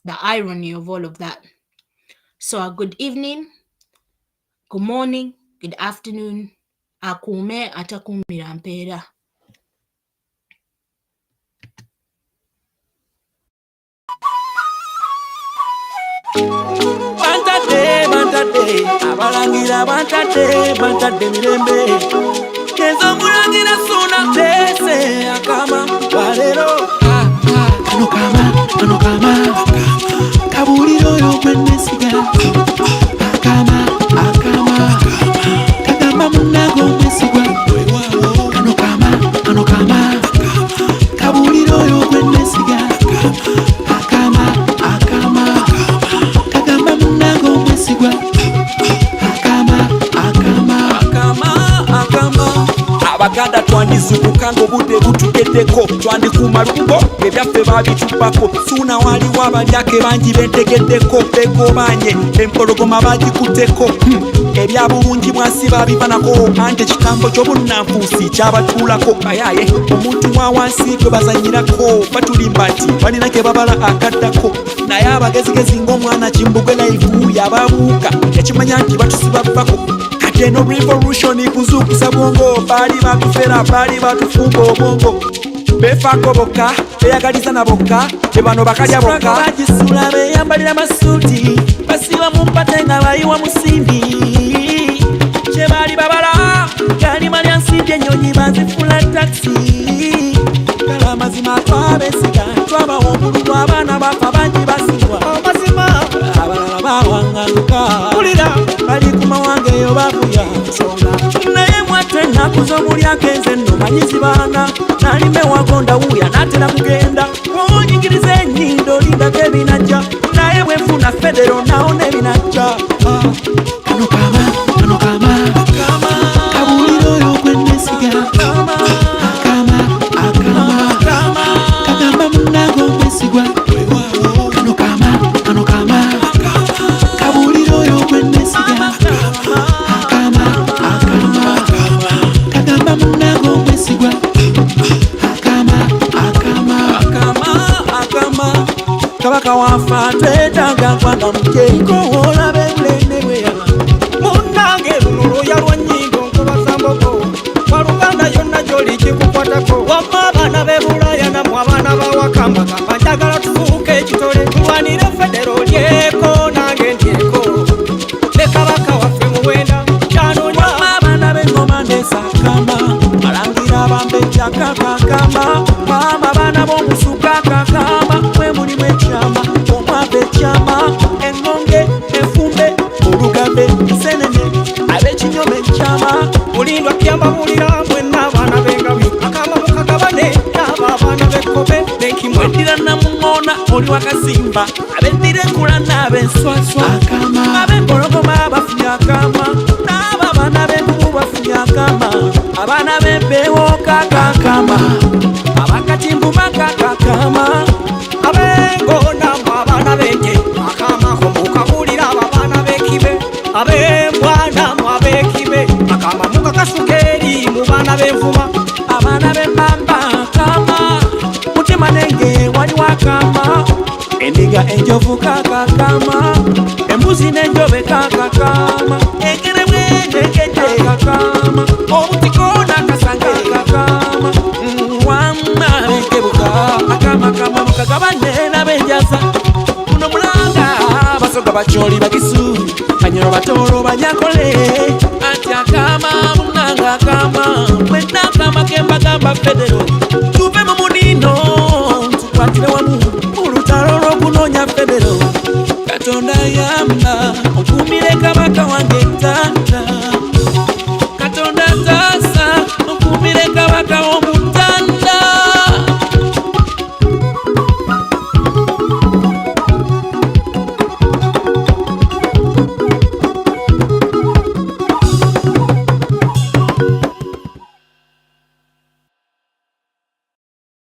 The irony of all of that. So a good evening, good morning, good afternoon. Akume atakumira mpeera. Bantade, abalangira bantade mirembe. Kenzo mulangira suna tese akama walero. Ano kama kabuliro yo kwenesiga. Akama kagamba munago mwesigwa. Ano kama kabuliro yo kwenesiga. Akama kagamba munago mwesigwa. Akama abaganda twandizu tukuka ng'obudde butugeddeko twandikuuma lugo ebyaffe babitupako suuna waliwo abalyake bangi bentegeddeko begobanye empologoma bagikutteko ebyabulungi mwasi babivanako ante ekitambo ky'obunnanfuusi kyabatuulako ayaye omuntu wa wansi gwe bazanyirako batulimba nti balina ke babala akaddako naye abagezigezi ng'omwana kimbugwe laivu yababuuka ekimanya nti batusibavako kati eno revolution kuzuukusa bwongo baali batufera baali batufumba obwongo befaako bokka beyagaliza na bokka bebano bakalya bokka bagisula beyambalira masuuti basiba mu mpate nga bayiwa musimbi kye baali babala galima lya nsimbi ennyonyi bazifula taxi kala amazima twabesiga twabawa omululu abaana bafa bangi basibwa amazima abalala bawangaluka ulira bali ku mawange eyo bavuya nsonga naye mwate ennaku z'omuli agenze nno manyizi baana nalime wagonda wuya natera kugenda wonyingiriza ennyindo lindako ebinajja naye bwenfuna federo nawo n'ebinajja kano kama kabuliro oyo gwennesiga kagamba munange omwesigwa kano kama kabuliro oyo gwennesiga kagamba munange omwesigwa kabaka wafa twetaaga kwanga mujeiko olabe bulende bweya munange luno lwoya lwa nnyindo nkubasamboko waluganda yonna gyoli kikukwatako wamma abaana b'ebulaya namwe abaana bawakambagamba njagala tufuuke ekitole tulwanire federo lyeko nange ndyeko ne kabaka waffe muwenda kyanonya wamma abaana b'engoma ndesakama alangira bambejja kakakama mama abaana b'omusuka kakama mwe mulimu ekyama omwava ekyama engonge enfumbe olugambe ensenene ab'ekinyoma ekyama mulindwa kyambabulira mwenna abaana b'engabi akama mukagabane n'abo abaana b'ekkobe n'enkimwe endira namuŋŋoona oli wakasimba ab'endira enkula n'ab'enswaswa ab'empologoma bafunye akama n'abo abaana b'envubu bafunye akama abaana b'empeewo kakakama abakatimbuba kakakama ab'engona mwe abaana b'enje akama komukabulira abo abaana b'ekibe ab'embwana mwe ab'ekibe akama mukakasuka eri mu baana b'envuma abaana b'embamba akama mutima nenge waliwo akama endiga enjovu kakakama embuzi n'enjobe kakakama engere bwendekeje kakakama obutiko n'akasange kakakama wamma bekebuka akama mukagabane n'abenjaza kuno mulanga basoga bakyoli bagisu banyoro batolo banyakole ati akama munanga akama mwenna akama kembagamba federo